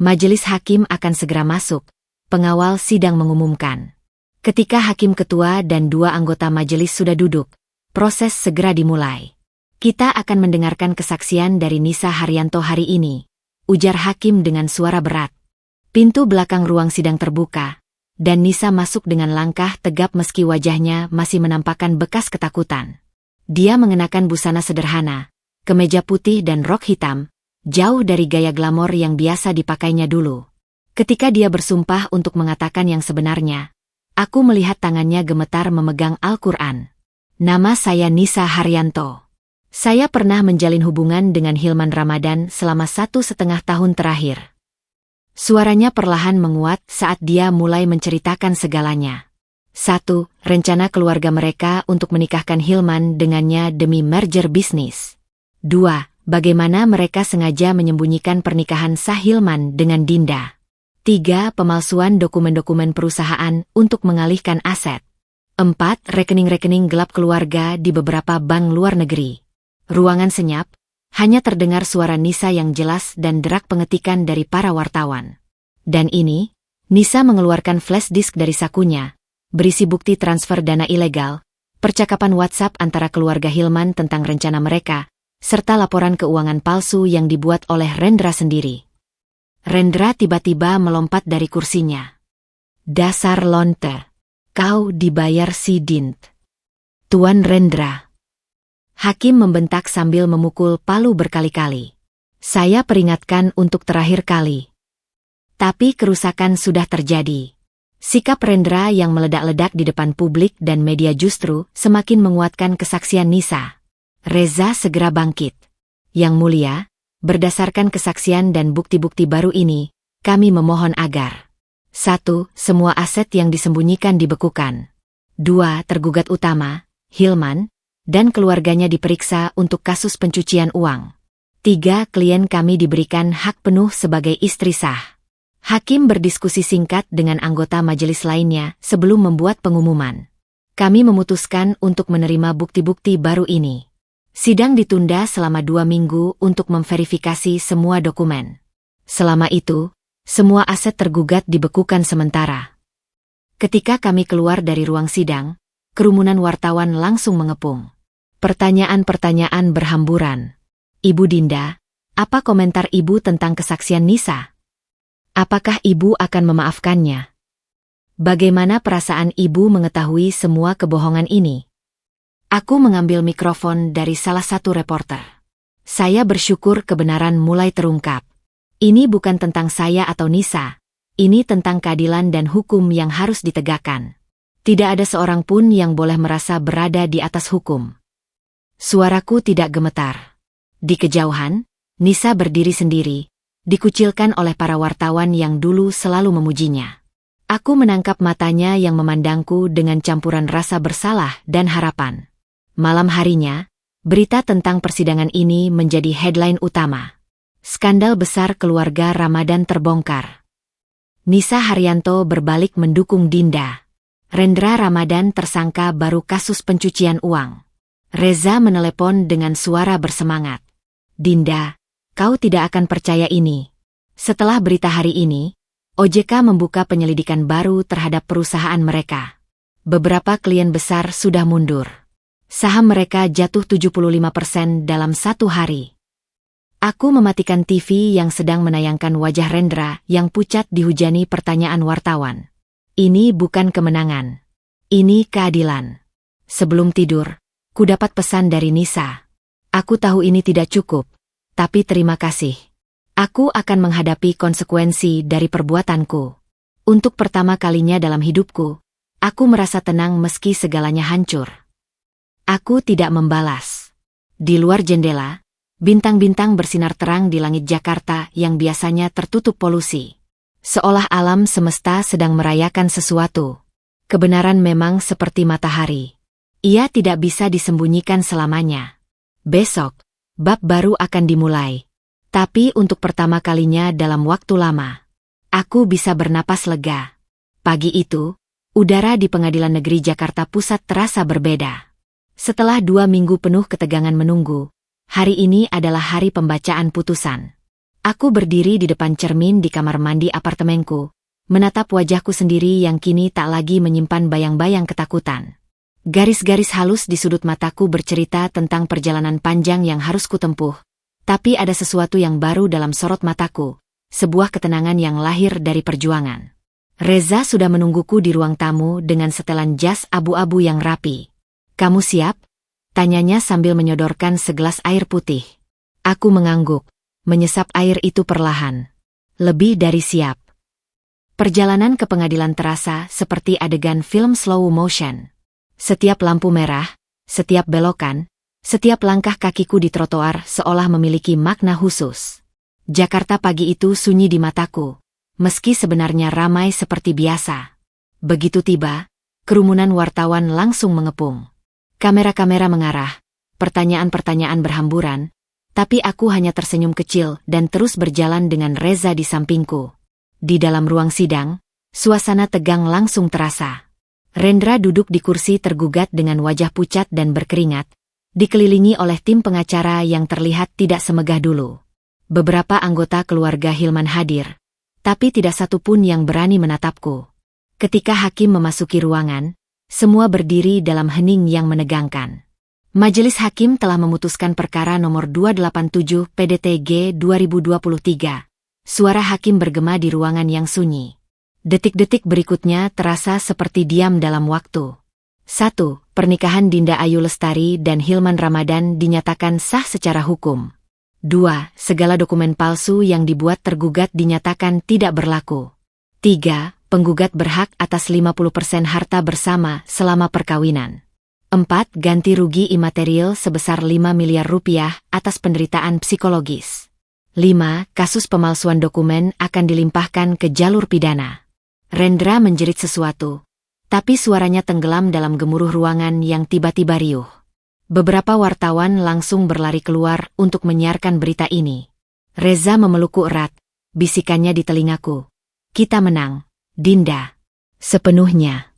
Majelis hakim akan segera masuk, pengawal sidang mengumumkan. Ketika hakim ketua dan 2 anggota majelis sudah duduk, proses segera dimulai. Kita akan mendengarkan kesaksian dari Nisa Haryanto hari ini, ujar hakim dengan suara berat. Pintu belakang ruang sidang terbuka, dan Nisa masuk dengan langkah tegap meski wajahnya masih menampakkan bekas ketakutan. Dia mengenakan busana sederhana, kemeja putih dan rok hitam, jauh dari gaya glamor yang biasa dipakainya dulu. Ketika dia bersumpah untuk mengatakan yang sebenarnya, aku melihat tangannya gemetar memegang Al-Quran. Nama saya Nisa Haryanto. Saya pernah menjalin hubungan dengan Hilman Ramadan selama 1,5 tahun terakhir. Suaranya perlahan menguat saat dia mulai menceritakan segalanya. 1. Rencana keluarga mereka untuk menikahkan Hilman dengannya demi merger bisnis. 2. Bagaimana mereka sengaja menyembunyikan pernikahan sah Hilman dengan Dinda. 3. Pemalsuan dokumen-dokumen perusahaan untuk mengalihkan aset. 4. Rekening-rekening gelap keluarga di beberapa bank luar negeri. Ruangan senyap, hanya terdengar suara Nisa yang jelas dan derak pengetikan dari para wartawan. Dan ini, Nisa mengeluarkan flash disk dari sakunya, berisi bukti transfer dana ilegal, percakapan WhatsApp antara keluarga Hilman tentang rencana mereka, serta laporan keuangan palsu yang dibuat oleh Rendra sendiri. Rendra tiba-tiba melompat dari kursinya. Dasar lonte. Kau dibayar si Dint. Tuan Rendra. Hakim membentak sambil memukul palu berkali-kali. Saya peringatkan untuk terakhir kali. Tapi kerusakan sudah terjadi. Sikap Rendra yang meledak-ledak di depan publik dan media justru semakin menguatkan kesaksian Nisa. Reza segera bangkit. Yang mulia, berdasarkan kesaksian dan bukti-bukti baru ini, kami memohon agar 1. Semua aset yang disembunyikan dibekukan. 2. Tergugat utama, Hilman, dan keluarganya diperiksa untuk kasus pencucian uang. 3. Klien kami diberikan hak penuh sebagai istri sah. Hakim berdiskusi singkat dengan anggota majelis lainnya sebelum membuat pengumuman. Kami memutuskan untuk menerima bukti-bukti baru ini. Sidang ditunda selama 2 minggu untuk memverifikasi semua dokumen. Selama itu, semua aset tergugat dibekukan sementara. Ketika kami keluar dari ruang sidang, kerumunan wartawan langsung mengepung. Pertanyaan-pertanyaan berhamburan. Ibu Dinda, apa komentar Ibu tentang kesaksian Nisa? Apakah Ibu akan memaafkannya? Bagaimana perasaan Ibu mengetahui semua kebohongan ini? Aku mengambil mikrofon dari salah satu reporter. Saya bersyukur kebenaran mulai terungkap. Ini bukan tentang saya atau Nisa. Ini tentang keadilan dan hukum yang harus ditegakkan. Tidak ada seorang pun yang boleh merasa berada di atas hukum. Suaraku tidak gemetar. Di kejauhan, Nisa berdiri sendiri, dikucilkan oleh para wartawan yang dulu selalu memujinya. Aku menangkap matanya yang memandangku dengan campuran rasa bersalah dan harapan. Malam harinya, berita tentang persidangan ini menjadi headline utama. Skandal besar keluarga Ramadan terbongkar. Nisa Haryanto berbalik mendukung Dinda. Rendra Ramadan tersangka baru kasus pencucian uang. Reza menelepon dengan suara bersemangat. Dinda, kau tidak akan percaya ini. Setelah berita hari ini, OJK membuka penyelidikan baru terhadap perusahaan mereka. Beberapa klien besar sudah mundur. Saham mereka jatuh 75% dalam 1 hari. Aku mematikan TV yang sedang menayangkan wajah Rendra yang pucat dihujani pertanyaan wartawan. Ini bukan kemenangan. Ini keadilan. Sebelum tidur, ku dapat pesan dari Nisa. Aku tahu ini tidak cukup, tapi terima kasih. Aku akan menghadapi konsekuensi dari perbuatanku. Untuk pertama kalinya dalam hidupku, aku merasa tenang meski segalanya hancur. Aku tidak membalas. Di luar jendela, bintang-bintang bersinar terang di langit Jakarta yang biasanya tertutup polusi. Seolah alam semesta sedang merayakan sesuatu. Kebenaran memang seperti matahari. Ia tidak bisa disembunyikan selamanya. Besok, bab baru akan dimulai. Tapi untuk pertama kalinya dalam waktu lama, aku bisa bernapas lega. Pagi itu, udara di Pengadilan Negeri Jakarta Pusat terasa berbeda. Setelah 2 minggu penuh ketegangan menunggu, hari ini adalah hari pembacaan putusan. Aku berdiri di depan cermin di kamar mandi apartemenku, menatap wajahku sendiri yang kini tak lagi menyimpan bayang-bayang ketakutan. Garis-garis halus di sudut mataku bercerita tentang perjalanan panjang yang harus kutempuh, tapi ada sesuatu yang baru dalam sorot mataku, sebuah ketenangan yang lahir dari perjuangan. Reza sudah menungguku di ruang tamu dengan setelan jas abu-abu yang rapi. "Kamu siap?" tanyanya sambil menyodorkan segelas air putih. Aku mengangguk, menyesap air itu perlahan. Lebih dari siap. Perjalanan ke pengadilan terasa seperti adegan film slow motion. Setiap lampu merah, setiap belokan, setiap langkah kakiku di trotoar seolah memiliki makna khusus. Jakarta pagi itu sunyi di mataku, meski sebenarnya ramai seperti biasa. Begitu tiba, kerumunan wartawan langsung mengepung. Kamera-kamera mengarah, pertanyaan-pertanyaan berhamburan, tapi aku hanya tersenyum kecil dan terus berjalan dengan Reza di sampingku. Di dalam ruang sidang, suasana tegang langsung terasa. Rendra duduk di kursi tergugat dengan wajah pucat dan berkeringat, dikelilingi oleh tim pengacara yang terlihat tidak semegah dulu. Beberapa anggota keluarga Hilman hadir, tapi tidak satu pun yang berani menatapku. Ketika hakim memasuki ruangan, semua berdiri dalam hening yang menegangkan. Majelis Hakim telah memutuskan perkara nomor 287 PDTG 2023. Suara hakim bergema di ruangan yang sunyi. Detik-detik berikutnya terasa seperti diam dalam waktu. 1. Pernikahan Dinda Ayu Lestari dan Hilman Ramadan dinyatakan sah secara hukum. 2. Segala dokumen palsu yang dibuat tergugat dinyatakan tidak berlaku. 3. Penggugat berhak atas 50% harta bersama selama perkawinan. 4. Ganti rugi imaterial sebesar 5 miliar rupiah atas penderitaan psikologis. 5. Kasus pemalsuan dokumen akan dilimpahkan ke jalur pidana. Rendra menjerit sesuatu, tapi suaranya tenggelam dalam gemuruh ruangan yang tiba-tiba riuh. Beberapa wartawan langsung berlari keluar untuk menyiarkan berita ini. Reza memelukku erat, bisikannya di telingaku. "Kita menang, Dinda. Sepenuhnya."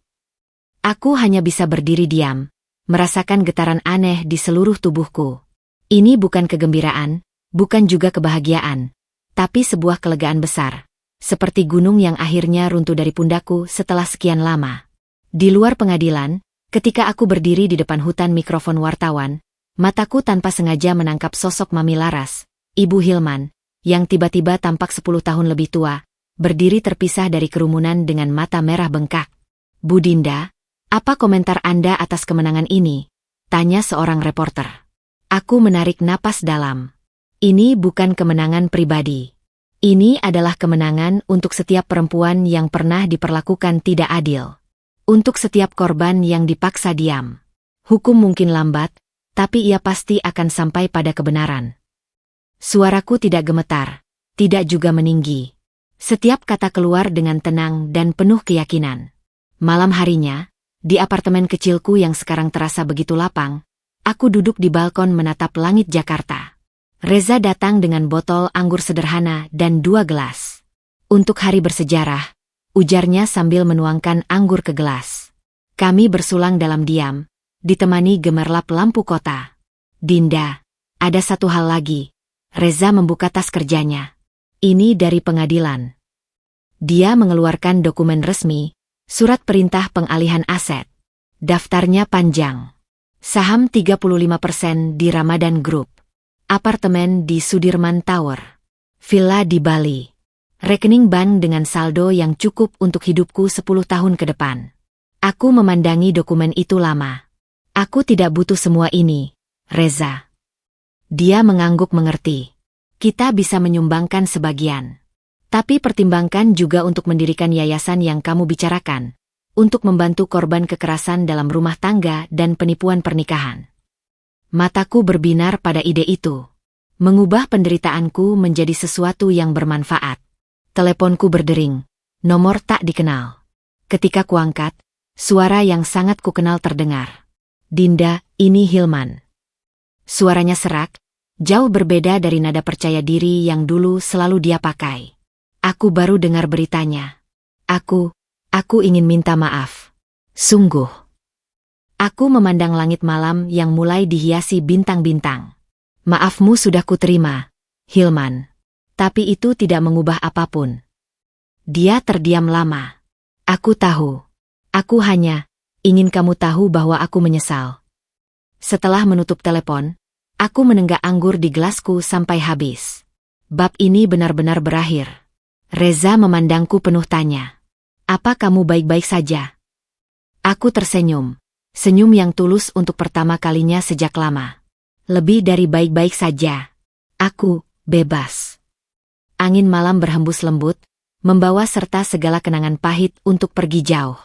Aku hanya bisa berdiri diam, merasakan getaran aneh di seluruh tubuhku. Ini bukan kegembiraan, bukan juga kebahagiaan, tapi sebuah kelegaan besar. Seperti gunung yang akhirnya runtuh dari pundakku setelah sekian lama. Di luar pengadilan, ketika aku berdiri di depan hutan mikrofon wartawan, mataku tanpa sengaja menangkap sosok Mami Laras, Ibu Hilman, yang tiba-tiba tampak 10 tahun lebih tua, berdiri terpisah dari kerumunan dengan mata merah bengkak. "Bu Dinda, apa komentar Anda atas kemenangan ini?" tanya seorang reporter. Aku menarik napas dalam. Ini bukan kemenangan pribadi. Ini adalah kemenangan untuk setiap perempuan yang pernah diperlakukan tidak adil. Untuk setiap korban yang dipaksa diam. Hukum mungkin lambat, tapi ia pasti akan sampai pada kebenaran. Suaraku tidak gemetar, tidak juga meninggi. Setiap kata keluar dengan tenang dan penuh keyakinan. Malam harinya, di apartemen kecilku yang sekarang terasa begitu lapang, aku duduk di balkon menatap langit Jakarta. Reza datang dengan botol anggur sederhana dan 2 gelas. "Untuk hari bersejarah," ujarnya sambil menuangkan anggur ke gelas. Kami bersulang dalam diam, ditemani gemerlap lampu kota. "Dinda, ada satu hal lagi." Reza membuka tas kerjanya. "Ini dari pengadilan." Dia mengeluarkan dokumen resmi, surat perintah pengalihan aset. Daftarnya panjang. Saham 35% di Ramadan Group. Apartemen di Sudirman Tower. Villa di Bali. Rekening bank dengan saldo yang cukup untuk hidupku 10 tahun ke depan. Aku memandangi dokumen itu lama. "Aku tidak butuh semua ini, Reza." Dia mengangguk mengerti. "Kita bisa menyumbangkan sebagian. Tapi pertimbangkan juga untuk mendirikan yayasan yang kamu bicarakan, untuk membantu korban kekerasan dalam rumah tangga dan penipuan pernikahan." Mataku berbinar pada ide itu. Mengubah penderitaanku menjadi sesuatu yang bermanfaat. Teleponku berdering. Nomor tak dikenal. Ketika kuangkat, suara yang sangat kukenal terdengar. "Dinda, ini Hilman." Suaranya serak, jauh berbeda dari nada percaya diri yang dulu selalu dia pakai. "Aku baru dengar beritanya. Aku ingin minta maaf. Sungguh." Aku memandang langit malam yang mulai dihiasi bintang-bintang. "Maafmu sudah kuterima, Hilman. Tapi itu tidak mengubah apapun. Dia terdiam lama. Aku tahu. Aku hanya ingin kamu tahu bahwa aku menyesal. Setelah menutup telepon, aku menenggak anggur di gelasku sampai habis. Bab ini benar-benar berakhir. Reza memandangku penuh tanya. Apa kamu baik-baik saja? Aku tersenyum. Senyum yang tulus untuk pertama kalinya sejak lama. Lebih dari baik-baik saja. Aku bebas. Angin malam berhembus lembut, membawa serta segala kenangan pahit untuk pergi jauh.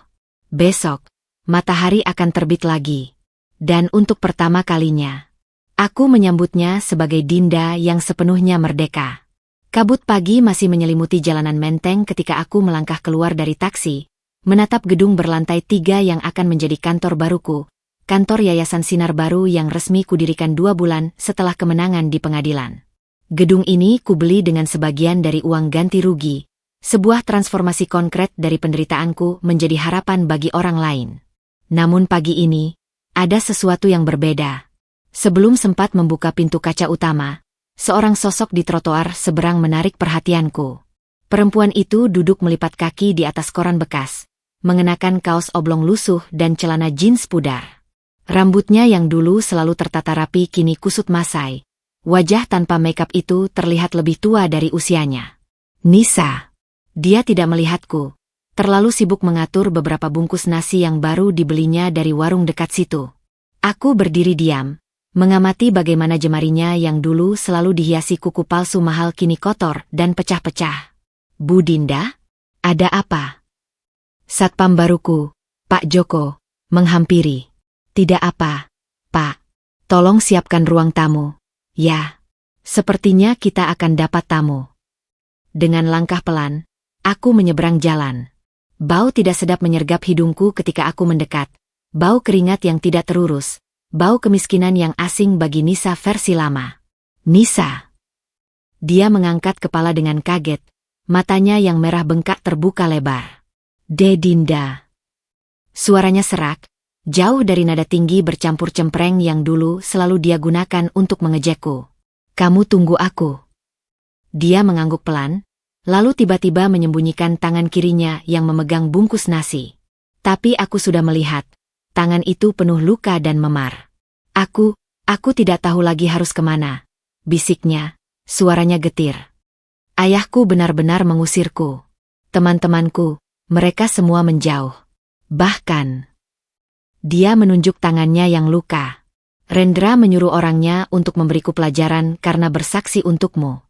Besok, matahari akan terbit lagi. Dan untuk pertama kalinya, aku menyambutnya sebagai Dinda yang sepenuhnya merdeka. Kabut pagi masih menyelimuti jalanan Menteng ketika aku melangkah keluar dari taksi, menatap gedung berlantai 3 yang akan menjadi kantor baruku, kantor Yayasan Sinar Baru yang resmi kudirikan 2 bulan setelah kemenangan di pengadilan. Gedung ini kubeli dengan sebagian dari uang ganti rugi, sebuah transformasi konkret dari penderitaanku menjadi harapan bagi orang lain. Namun pagi ini, ada sesuatu yang berbeda. Sebelum sempat membuka pintu kaca utama, seorang sosok di trotoar seberang menarik perhatianku. Perempuan itu duduk melipat kaki di atas koran bekas, mengenakan kaos oblong lusuh dan celana jeans pudar. Rambutnya yang dulu selalu tertata rapi kini kusut masai. Wajah tanpa makeup itu terlihat lebih tua dari usianya. Nisa. Dia tidak melihatku. Terlalu sibuk mengatur beberapa bungkus nasi yang baru dibelinya dari warung dekat situ. Aku berdiri diam, mengamati bagaimana jemarinya yang dulu selalu dihiasi kuku palsu mahal kini kotor dan pecah-pecah. Bu Dinda? Ada apa? Satpam baruku, Pak Joko, menghampiri. Tidak apa, Pak. Tolong siapkan ruang tamu. Ya, sepertinya kita akan dapat tamu. Dengan langkah pelan, aku menyeberang jalan. Bau tidak sedap menyergap hidungku ketika aku mendekat. Bau keringat yang tidak terurus. Bau kemiskinan yang asing bagi Nisa versi lama. Nisa. Dia mengangkat kepala dengan kaget. Matanya yang merah bengkak terbuka lebar. Dinda. Suaranya serak. Jauh dari nada tinggi bercampur cempreng yang dulu selalu dia gunakan untuk mengejekku. Kamu tunggu aku. Dia mengangguk pelan, lalu tiba-tiba menyembunyikan tangan kirinya yang memegang bungkus nasi. Tapi aku sudah melihat, tangan itu penuh luka dan memar. Aku tidak tahu lagi harus kemana. Bisiknya, suaranya getir. Ayahku benar-benar mengusirku. Teman-temanku, mereka semua menjauh. Bahkan dia menunjuk tangannya yang luka. Rendra menyuruh orangnya untuk memberiku pelajaran karena bersaksi untukmu.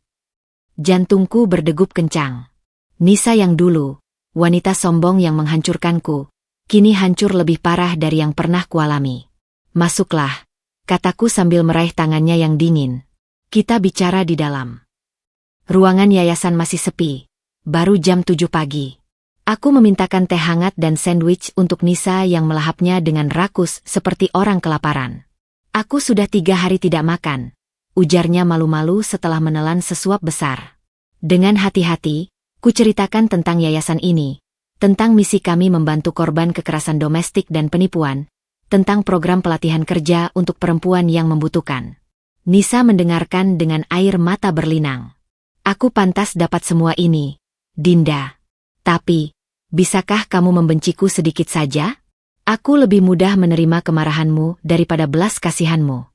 Jantungku berdegup kencang. Nisa yang dulu, wanita sombong yang menghancurkanku, kini hancur lebih parah dari yang pernah kualami. Masuklah, kataku sambil meraih tangannya yang dingin. Kita bicara di dalam. Ruangan yayasan masih sepi. Baru jam 7 pagi. Aku memintakan teh hangat dan sandwich untuk Nisa yang melahapnya dengan rakus seperti orang kelaparan. Aku sudah 3 hari tidak makan, ujarnya malu-malu setelah menelan sesuap besar. Dengan hati-hati, ku ceritakan tentang yayasan ini, tentang misi kami membantu korban kekerasan domestik dan penipuan, tentang program pelatihan kerja untuk perempuan yang membutuhkan. Nisa mendengarkan dengan air mata berlinang. Aku pantas dapat semua ini, Dinda. Tapi, bisakah kamu membenciku sedikit saja? Aku lebih mudah menerima kemarahanmu daripada belas kasihanmu.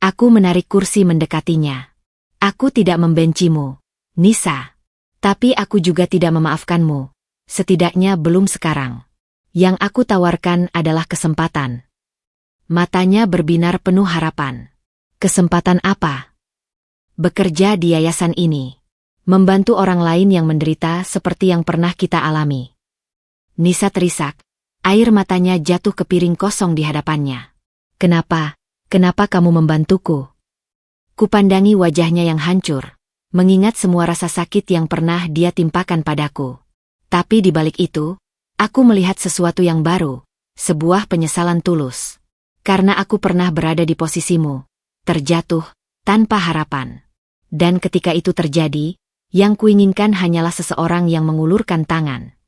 Aku menarik kursi mendekatinya. Aku tidak membencimu, Nisa. Tapi aku juga tidak memaafkanmu. Setidaknya belum sekarang. Yang aku tawarkan adalah kesempatan. Matanya berbinar penuh harapan. Kesempatan apa? Bekerja di yayasan ini. Membantu orang lain yang menderita seperti yang pernah kita alami. Nisa terisak. Air matanya jatuh ke piring kosong di hadapannya. Kenapa kamu membantuku? Kupandangi wajahnya yang hancur, mengingat semua rasa sakit yang pernah dia timpakan padaku. Tapi di balik itu, aku melihat sesuatu yang baru, sebuah penyesalan tulus. Karena aku pernah berada di posisimu, terjatuh, tanpa harapan. Dan ketika itu terjadi, yang kuinginkan hanyalah seseorang yang mengulurkan tangan.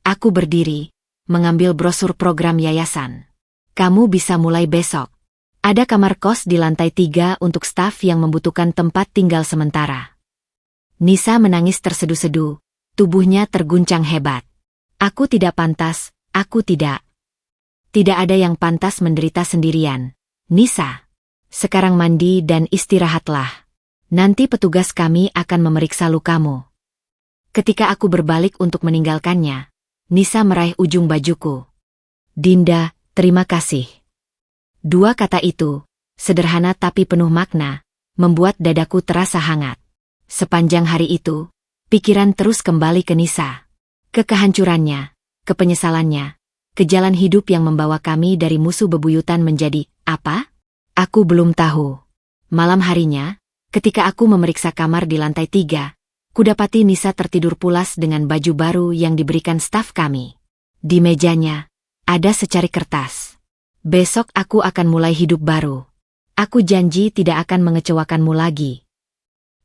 Aku berdiri, mengambil brosur program yayasan. Kamu bisa mulai besok. Ada kamar kos di lantai 3 untuk staf yang membutuhkan tempat tinggal sementara. Nisa menangis tersedu-sedu, tubuhnya terguncang hebat. Aku tidak pantas, aku tidak. Tidak ada yang pantas menderita sendirian. Nisa, sekarang mandi dan istirahatlah. Nanti petugas kami akan memeriksa lukamu. Ketika aku berbalik untuk meninggalkannya, Nisa meraih ujung bajuku. Dinda, terima kasih. Dua kata itu, sederhana tapi penuh makna, membuat dadaku terasa hangat. Sepanjang hari itu, pikiran terus kembali ke Nisa. Ke kehancurannya, ke penyesalannya, ke jalan hidup yang membawa kami dari musuh bebuyutan menjadi apa? Aku belum tahu. Malam harinya, ketika aku memeriksa kamar di lantai 3, kudapati Nisa tertidur pulas dengan baju baru yang diberikan staf kami. Di mejanya, ada secari kertas. Besok aku akan mulai hidup baru. Aku janji tidak akan mengecewakanmu lagi.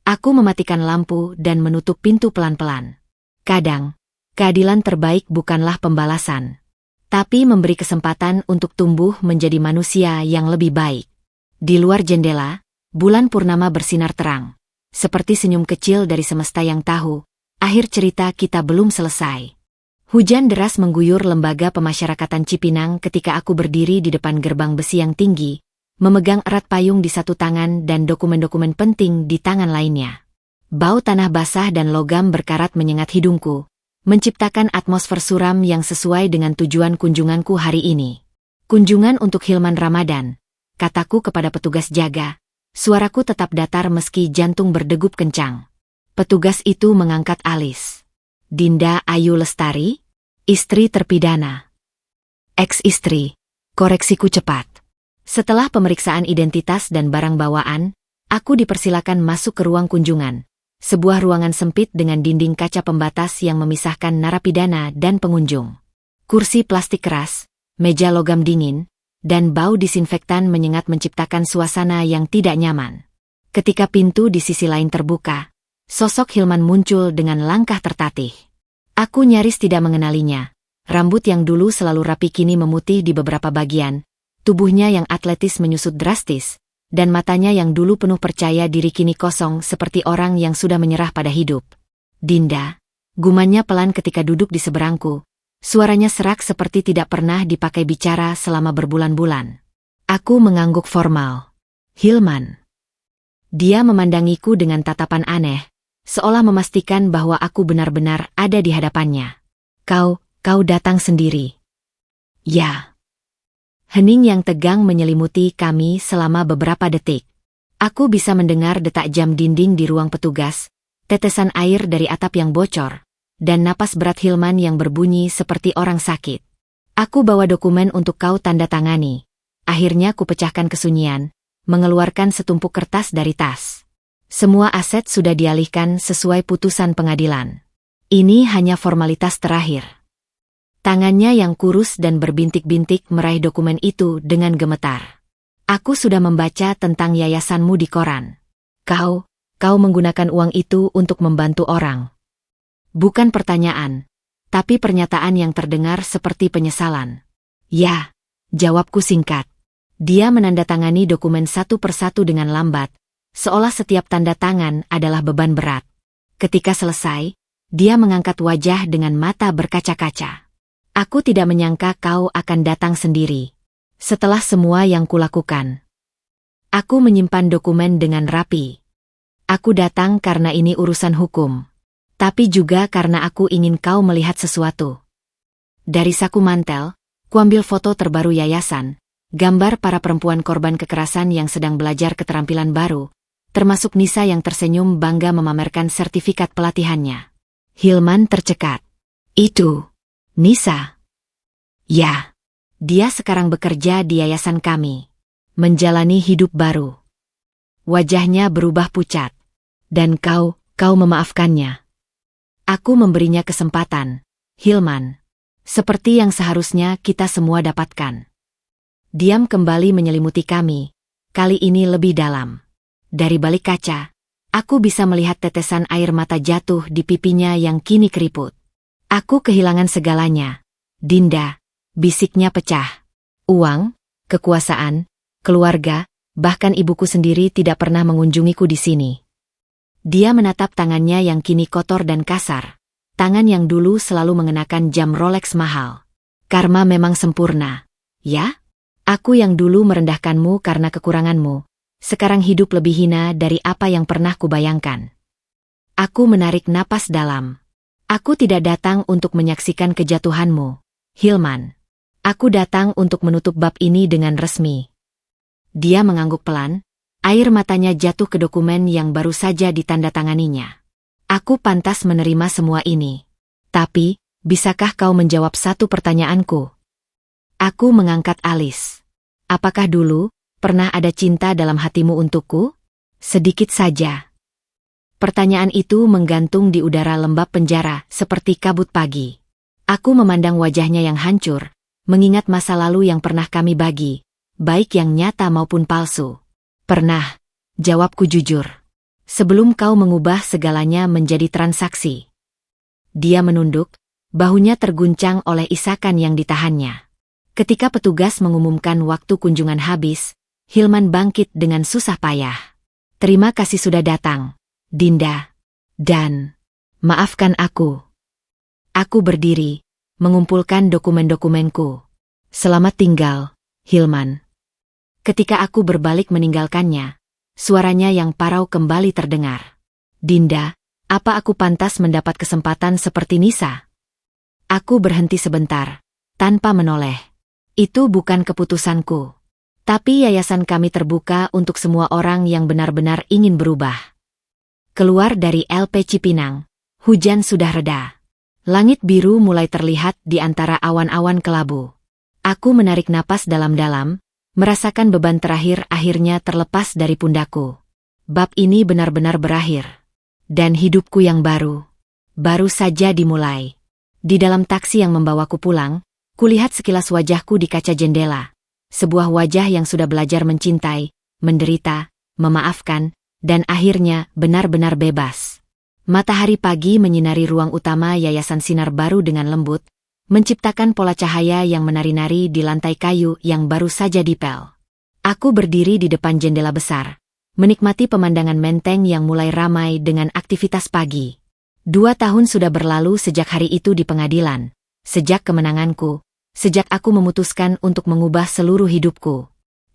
Aku mematikan lampu dan menutup pintu pelan-pelan. Kadang, keadilan terbaik bukanlah pembalasan, tapi memberi kesempatan untuk tumbuh menjadi manusia yang lebih baik. Di luar jendela, bulan purnama bersinar terang. Seperti senyum kecil dari semesta yang tahu, akhir cerita kita belum selesai. Hujan deras mengguyur lembaga pemasyarakatan Cipinang ketika aku berdiri di depan gerbang besi yang tinggi, memegang erat payung di satu tangan dan dokumen-dokumen penting di tangan lainnya. Bau tanah basah dan logam berkarat menyengat hidungku, menciptakan atmosfer suram yang sesuai dengan tujuan kunjunganku hari ini. Kunjungan untuk Hilman Ramadan, kataku kepada petugas jaga. Suaraku tetap datar meski jantung berdegup kencang. Petugas itu mengangkat alis. Dinda Ayu Lestari, istri terpidana. Ex-istri, koreksiku cepat. Setelah pemeriksaan identitas dan barang bawaan, aku dipersilakan masuk ke ruang kunjungan. Sebuah ruangan sempit dengan dinding kaca pembatas yang memisahkan narapidana dan pengunjung. Kursi plastik keras, meja logam dingin, dan bau disinfektan menyengat menciptakan suasana yang tidak nyaman. Ketika pintu di sisi lain terbuka, sosok Hilman muncul dengan langkah tertatih. Aku nyaris tidak mengenalinya. Rambut yang dulu selalu rapi kini memutih di beberapa bagian, tubuhnya yang atletis menyusut drastis, dan matanya yang dulu penuh percaya diri kini kosong seperti orang yang sudah menyerah pada hidup. Dinda, gumannya pelan ketika duduk di seberangku. Suaranya serak seperti tidak pernah dipakai bicara selama berbulan-bulan. Aku mengangguk formal. Hilman. Dia memandangiku dengan tatapan aneh, seolah memastikan bahwa aku benar-benar ada di hadapannya. Kau datang sendiri. Ya. Hening yang tegang menyelimuti kami selama beberapa detik. Aku bisa mendengar detak jam dinding di ruang petugas, tetesan air dari atap yang bocor, dan napas berat Hilman yang berbunyi seperti orang sakit. Aku bawa dokumen untuk kau tanda tangani. Akhirnya ku pecahkan kesunyian, mengeluarkan setumpuk kertas dari tas. Semua aset sudah dialihkan sesuai putusan pengadilan. Ini hanya formalitas terakhir. Tangannya yang kurus dan berbintik-bintik meraih dokumen itu dengan gemetar. Aku sudah membaca tentang yayasanmu di koran. Kau menggunakan uang itu untuk membantu orang. Bukan pertanyaan, tapi pernyataan yang terdengar seperti penyesalan. Ya, jawabku singkat. Dia menandatangani dokumen satu persatu dengan lambat, seolah setiap tanda tangan adalah beban berat. Ketika selesai, dia mengangkat wajah dengan mata berkaca-kaca. Aku tidak menyangka kau akan datang sendiri. Setelah semua yang kulakukan. Aku menyimpan dokumen dengan rapi. Aku datang karena ini urusan hukum. Tapi juga karena aku ingin kau melihat sesuatu. Dari saku mantel, kuambil foto terbaru yayasan, gambar para perempuan korban kekerasan yang sedang belajar keterampilan baru, termasuk Nisa yang tersenyum bangga memamerkan sertifikat pelatihannya. Hilman tercekat. Itu Nisa. Ya, dia sekarang bekerja di yayasan kami, menjalani hidup baru. Wajahnya berubah pucat. Dan kau memaafkannya. Aku memberinya kesempatan, Hilman. Seperti yang seharusnya kita semua dapatkan. Diam kembali menyelimuti kami, kali ini lebih dalam. Dari balik kaca, aku bisa melihat tetesan air mata jatuh di pipinya yang kini keriput. Aku kehilangan segalanya. Dinda, bisiknya pecah. Uang, kekuasaan, keluarga, bahkan ibuku sendiri tidak pernah mengunjungiku di sini. Dia menatap tangannya yang kini kotor dan kasar. Tangan yang dulu selalu mengenakan jam Rolex mahal. Karma memang sempurna. Ya? Aku yang dulu merendahkanmu karena kekuranganmu, sekarang hidup lebih hina dari apa yang pernah kubayangkan. Aku menarik napas dalam. Aku tidak datang untuk menyaksikan kejatuhanmu, Hilman. Aku datang untuk menutup bab ini dengan resmi. Dia mengangguk pelan, air matanya jatuh ke dokumen yang baru saja ditandatanganinya. Aku pantas menerima semua ini. Tapi, bisakah kau menjawab satu pertanyaanku? Aku mengangkat alis. Apakah dulu pernah ada cinta dalam hatimu untukku? Sedikit saja. Pertanyaan itu menggantung di udara lembab penjara seperti kabut pagi. Aku memandang wajahnya yang hancur, mengingat masa lalu yang pernah kami bagi, baik yang nyata maupun palsu. Pernah, jawabku jujur. Sebelum kau mengubah segalanya menjadi transaksi. Dia menunduk, bahunya terguncang oleh isakan yang ditahannya. Ketika petugas mengumumkan waktu kunjungan habis, Hilman bangkit dengan susah payah. Terima kasih sudah datang, Dinda. Dan, maafkan aku. Aku berdiri, mengumpulkan dokumen-dokumenku. Selamat tinggal, Hilman. Ketika aku berbalik meninggalkannya, suaranya yang parau kembali terdengar. Dinda, apa aku pantas mendapat kesempatan seperti Nisa? Aku berhenti sebentar, tanpa menoleh. Itu bukan keputusanku. Tapi yayasan kami terbuka untuk semua orang yang benar-benar ingin berubah. Keluar dari LP Cipinang, hujan sudah reda. Langit biru mulai terlihat di antara awan-awan kelabu. Aku menarik napas dalam-dalam, merasakan beban terakhir akhirnya terlepas dari pundakku. Bab ini benar-benar berakhir. Dan hidupku yang baru saja dimulai. Di dalam taksi yang membawaku pulang, kulihat sekilas wajahku di kaca jendela. Sebuah wajah yang sudah belajar mencintai, menderita, memaafkan, dan akhirnya benar-benar bebas. Matahari pagi menyinari ruang utama Yayasan Sinar Baru dengan lembut, menciptakan pola cahaya yang menari-nari di lantai kayu yang baru saja dipel. Aku berdiri di depan jendela besar, menikmati pemandangan menteng yang mulai ramai dengan aktivitas pagi. 2 tahun sudah berlalu sejak hari itu di pengadilan, sejak kemenanganku, sejak aku memutuskan untuk mengubah seluruh hidupku.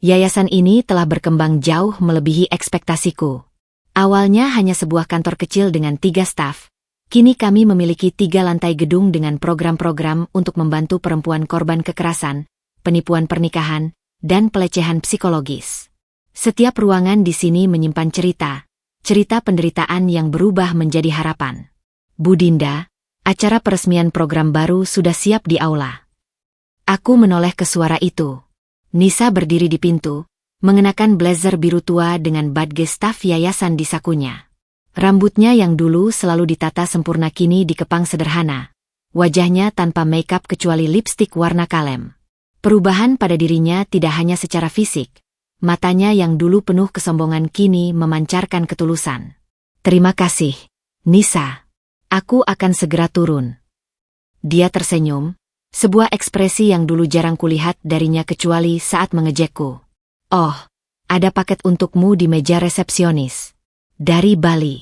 Yayasan ini telah berkembang jauh melebihi ekspektasiku. Awalnya hanya sebuah kantor kecil dengan 3 staf. Kini kami memiliki 3 lantai gedung dengan program-program untuk membantu perempuan korban kekerasan, penipuan pernikahan, dan pelecehan psikologis. Setiap ruangan di sini menyimpan cerita penderitaan yang berubah menjadi harapan. Bu Dinda, acara peresmian program baru sudah siap di aula. Aku menoleh ke suara itu. Nisa berdiri di pintu, mengenakan blazer biru tua dengan badge staf yayasan di sakunya. Rambutnya yang dulu selalu ditata sempurna kini dikepang sederhana. Wajahnya tanpa makeup kecuali lipstik warna kalem. Perubahan pada dirinya tidak hanya secara fisik. Matanya yang dulu penuh kesombongan kini memancarkan ketulusan. Terima kasih, Nisa. Aku akan segera turun. Dia tersenyum. Sebuah ekspresi yang dulu jarang kulihat darinya kecuali saat mengejekku. Oh, ada paket untukmu di meja resepsionis. Dari Bali.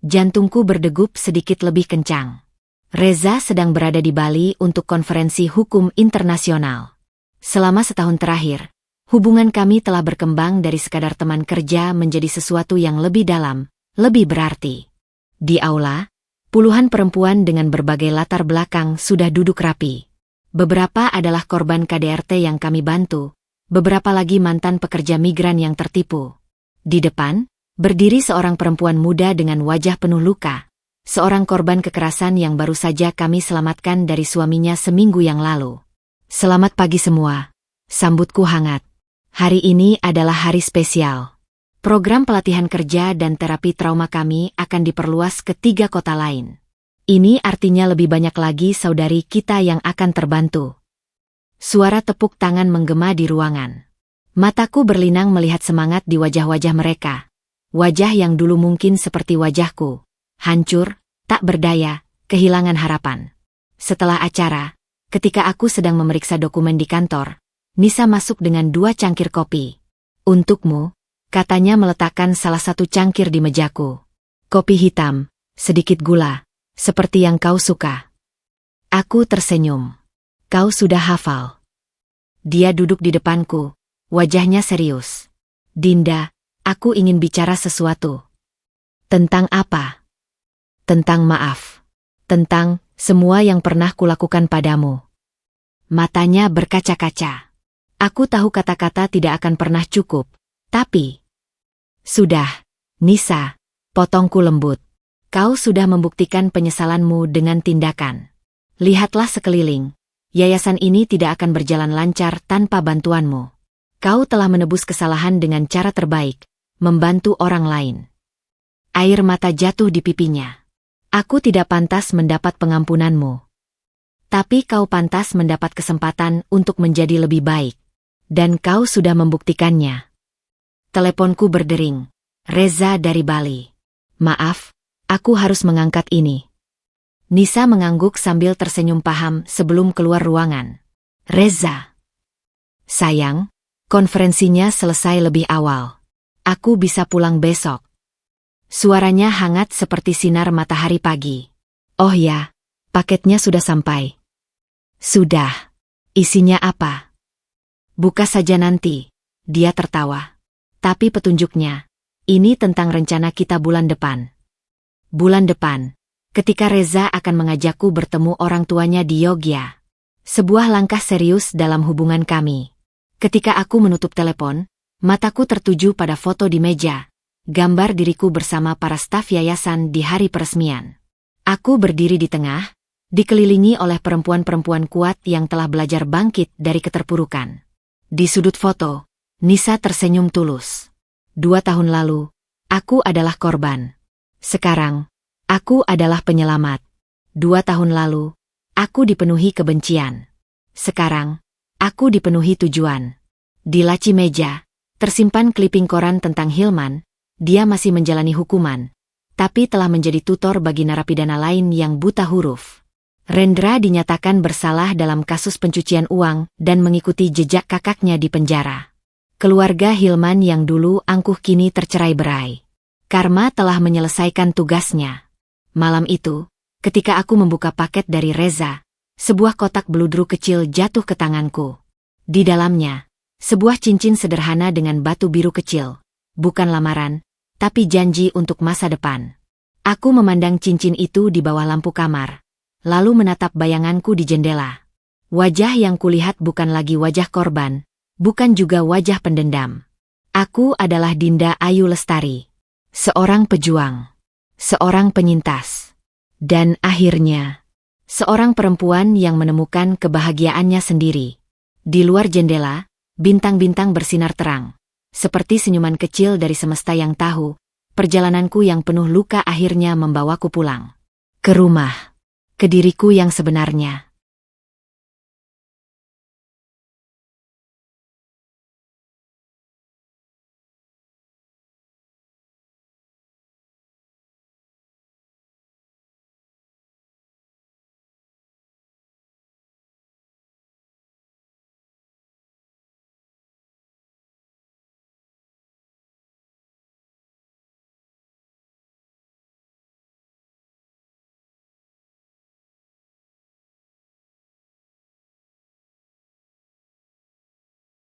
Jantungku berdegup sedikit lebih kencang. Reza sedang berada di Bali untuk konferensi hukum internasional. Selama setahun terakhir, hubungan kami telah berkembang dari sekadar teman kerja menjadi sesuatu yang lebih dalam, lebih berarti. Di aula, puluhan perempuan dengan berbagai latar belakang sudah duduk rapi. Beberapa adalah korban KDRT yang kami bantu, beberapa lagi mantan pekerja migran yang tertipu. Di depan, berdiri seorang perempuan muda dengan wajah penuh luka, seorang korban kekerasan yang baru saja kami selamatkan dari suaminya seminggu yang lalu. Selamat pagi semua, sambutku hangat. Hari ini adalah hari spesial. Program pelatihan kerja dan terapi trauma kami akan diperluas ke 3 kota lain. Ini artinya lebih banyak lagi saudari kita yang akan terbantu. Suara tepuk tangan menggema di ruangan. Mataku berlinang melihat semangat di wajah-wajah mereka. Wajah yang dulu mungkin seperti wajahku. Hancur, tak berdaya, kehilangan harapan. Setelah acara, ketika aku sedang memeriksa dokumen di kantor, Nisa masuk dengan 2 cangkir kopi. Untukmu, katanya meletakkan salah satu cangkir di mejaku. Kopi hitam, sedikit gula, seperti yang kau suka. Aku tersenyum. Kau sudah hafal. Dia duduk di depanku, wajahnya serius. Dinda, aku ingin bicara sesuatu. Tentang apa? Tentang maaf. Tentang semua yang pernah kulakukan padamu. Matanya berkaca-kaca. Aku tahu kata-kata tidak akan pernah cukup, tapi... Sudah, Nisa, potongku lembut. Kau sudah membuktikan penyesalanmu dengan tindakan. Lihatlah sekeliling. Yayasan ini tidak akan berjalan lancar tanpa bantuanmu. Kau telah menebus kesalahan dengan cara terbaik, membantu orang lain. Air mata jatuh di pipinya. Aku tidak pantas mendapat pengampunanmu. Tapi kau pantas mendapat kesempatan untuk menjadi lebih baik. Dan kau sudah membuktikannya. Teleponku berdering. Reza dari Bali. Maaf, aku harus mengangkat ini. Nisa mengangguk sambil tersenyum paham sebelum keluar ruangan. Reza. Sayang, konferensinya selesai lebih awal. Aku bisa pulang besok. Suaranya hangat seperti sinar matahari pagi. Oh ya, paketnya sudah sampai. Sudah. Isinya apa? Buka saja nanti. Dia tertawa. Tapi petunjuknya, ini tentang rencana kita bulan depan. Bulan depan, ketika Reza akan mengajakku bertemu orang tuanya di Yogyakarta. Sebuah langkah serius dalam hubungan kami. Ketika aku menutup telepon, mataku tertuju pada foto di meja. Gambar diriku bersama para staf yayasan di hari peresmian. Aku berdiri di tengah, dikelilingi oleh perempuan-perempuan kuat yang telah belajar bangkit dari keterpurukan. Di sudut foto, Nisa tersenyum tulus. 2 tahun lalu, aku adalah korban. Sekarang, aku adalah penyelamat. 2 tahun lalu, aku dipenuhi kebencian. Sekarang, aku dipenuhi tujuan. Di laci meja, tersimpan kliping koran tentang Hilman. Dia masih menjalani hukuman, tapi telah menjadi tutor bagi narapidana lain yang buta huruf. Rendra dinyatakan bersalah dalam kasus pencucian uang dan mengikuti jejak kakaknya di penjara. Keluarga Hilman yang dulu angkuh kini tercerai-berai. Karma telah menyelesaikan tugasnya. Malam itu, ketika aku membuka paket dari Reza, sebuah kotak beludru kecil jatuh ke tanganku. Di dalamnya, sebuah cincin sederhana dengan batu biru kecil. Bukan lamaran, tapi janji untuk masa depan. Aku memandang cincin itu di bawah lampu kamar, lalu menatap bayanganku di jendela. Wajah yang kulihat bukan lagi wajah korban, bukan juga wajah pendendam. Aku adalah Dinda Ayu Lestari. Seorang pejuang. Seorang penyintas. Dan akhirnya, seorang perempuan yang menemukan kebahagiaannya sendiri. Di luar jendela, bintang-bintang bersinar terang. Seperti senyuman kecil dari semesta yang tahu, perjalananku yang penuh luka akhirnya membawaku pulang. Ke rumah. Ke diriku yang sebenarnya.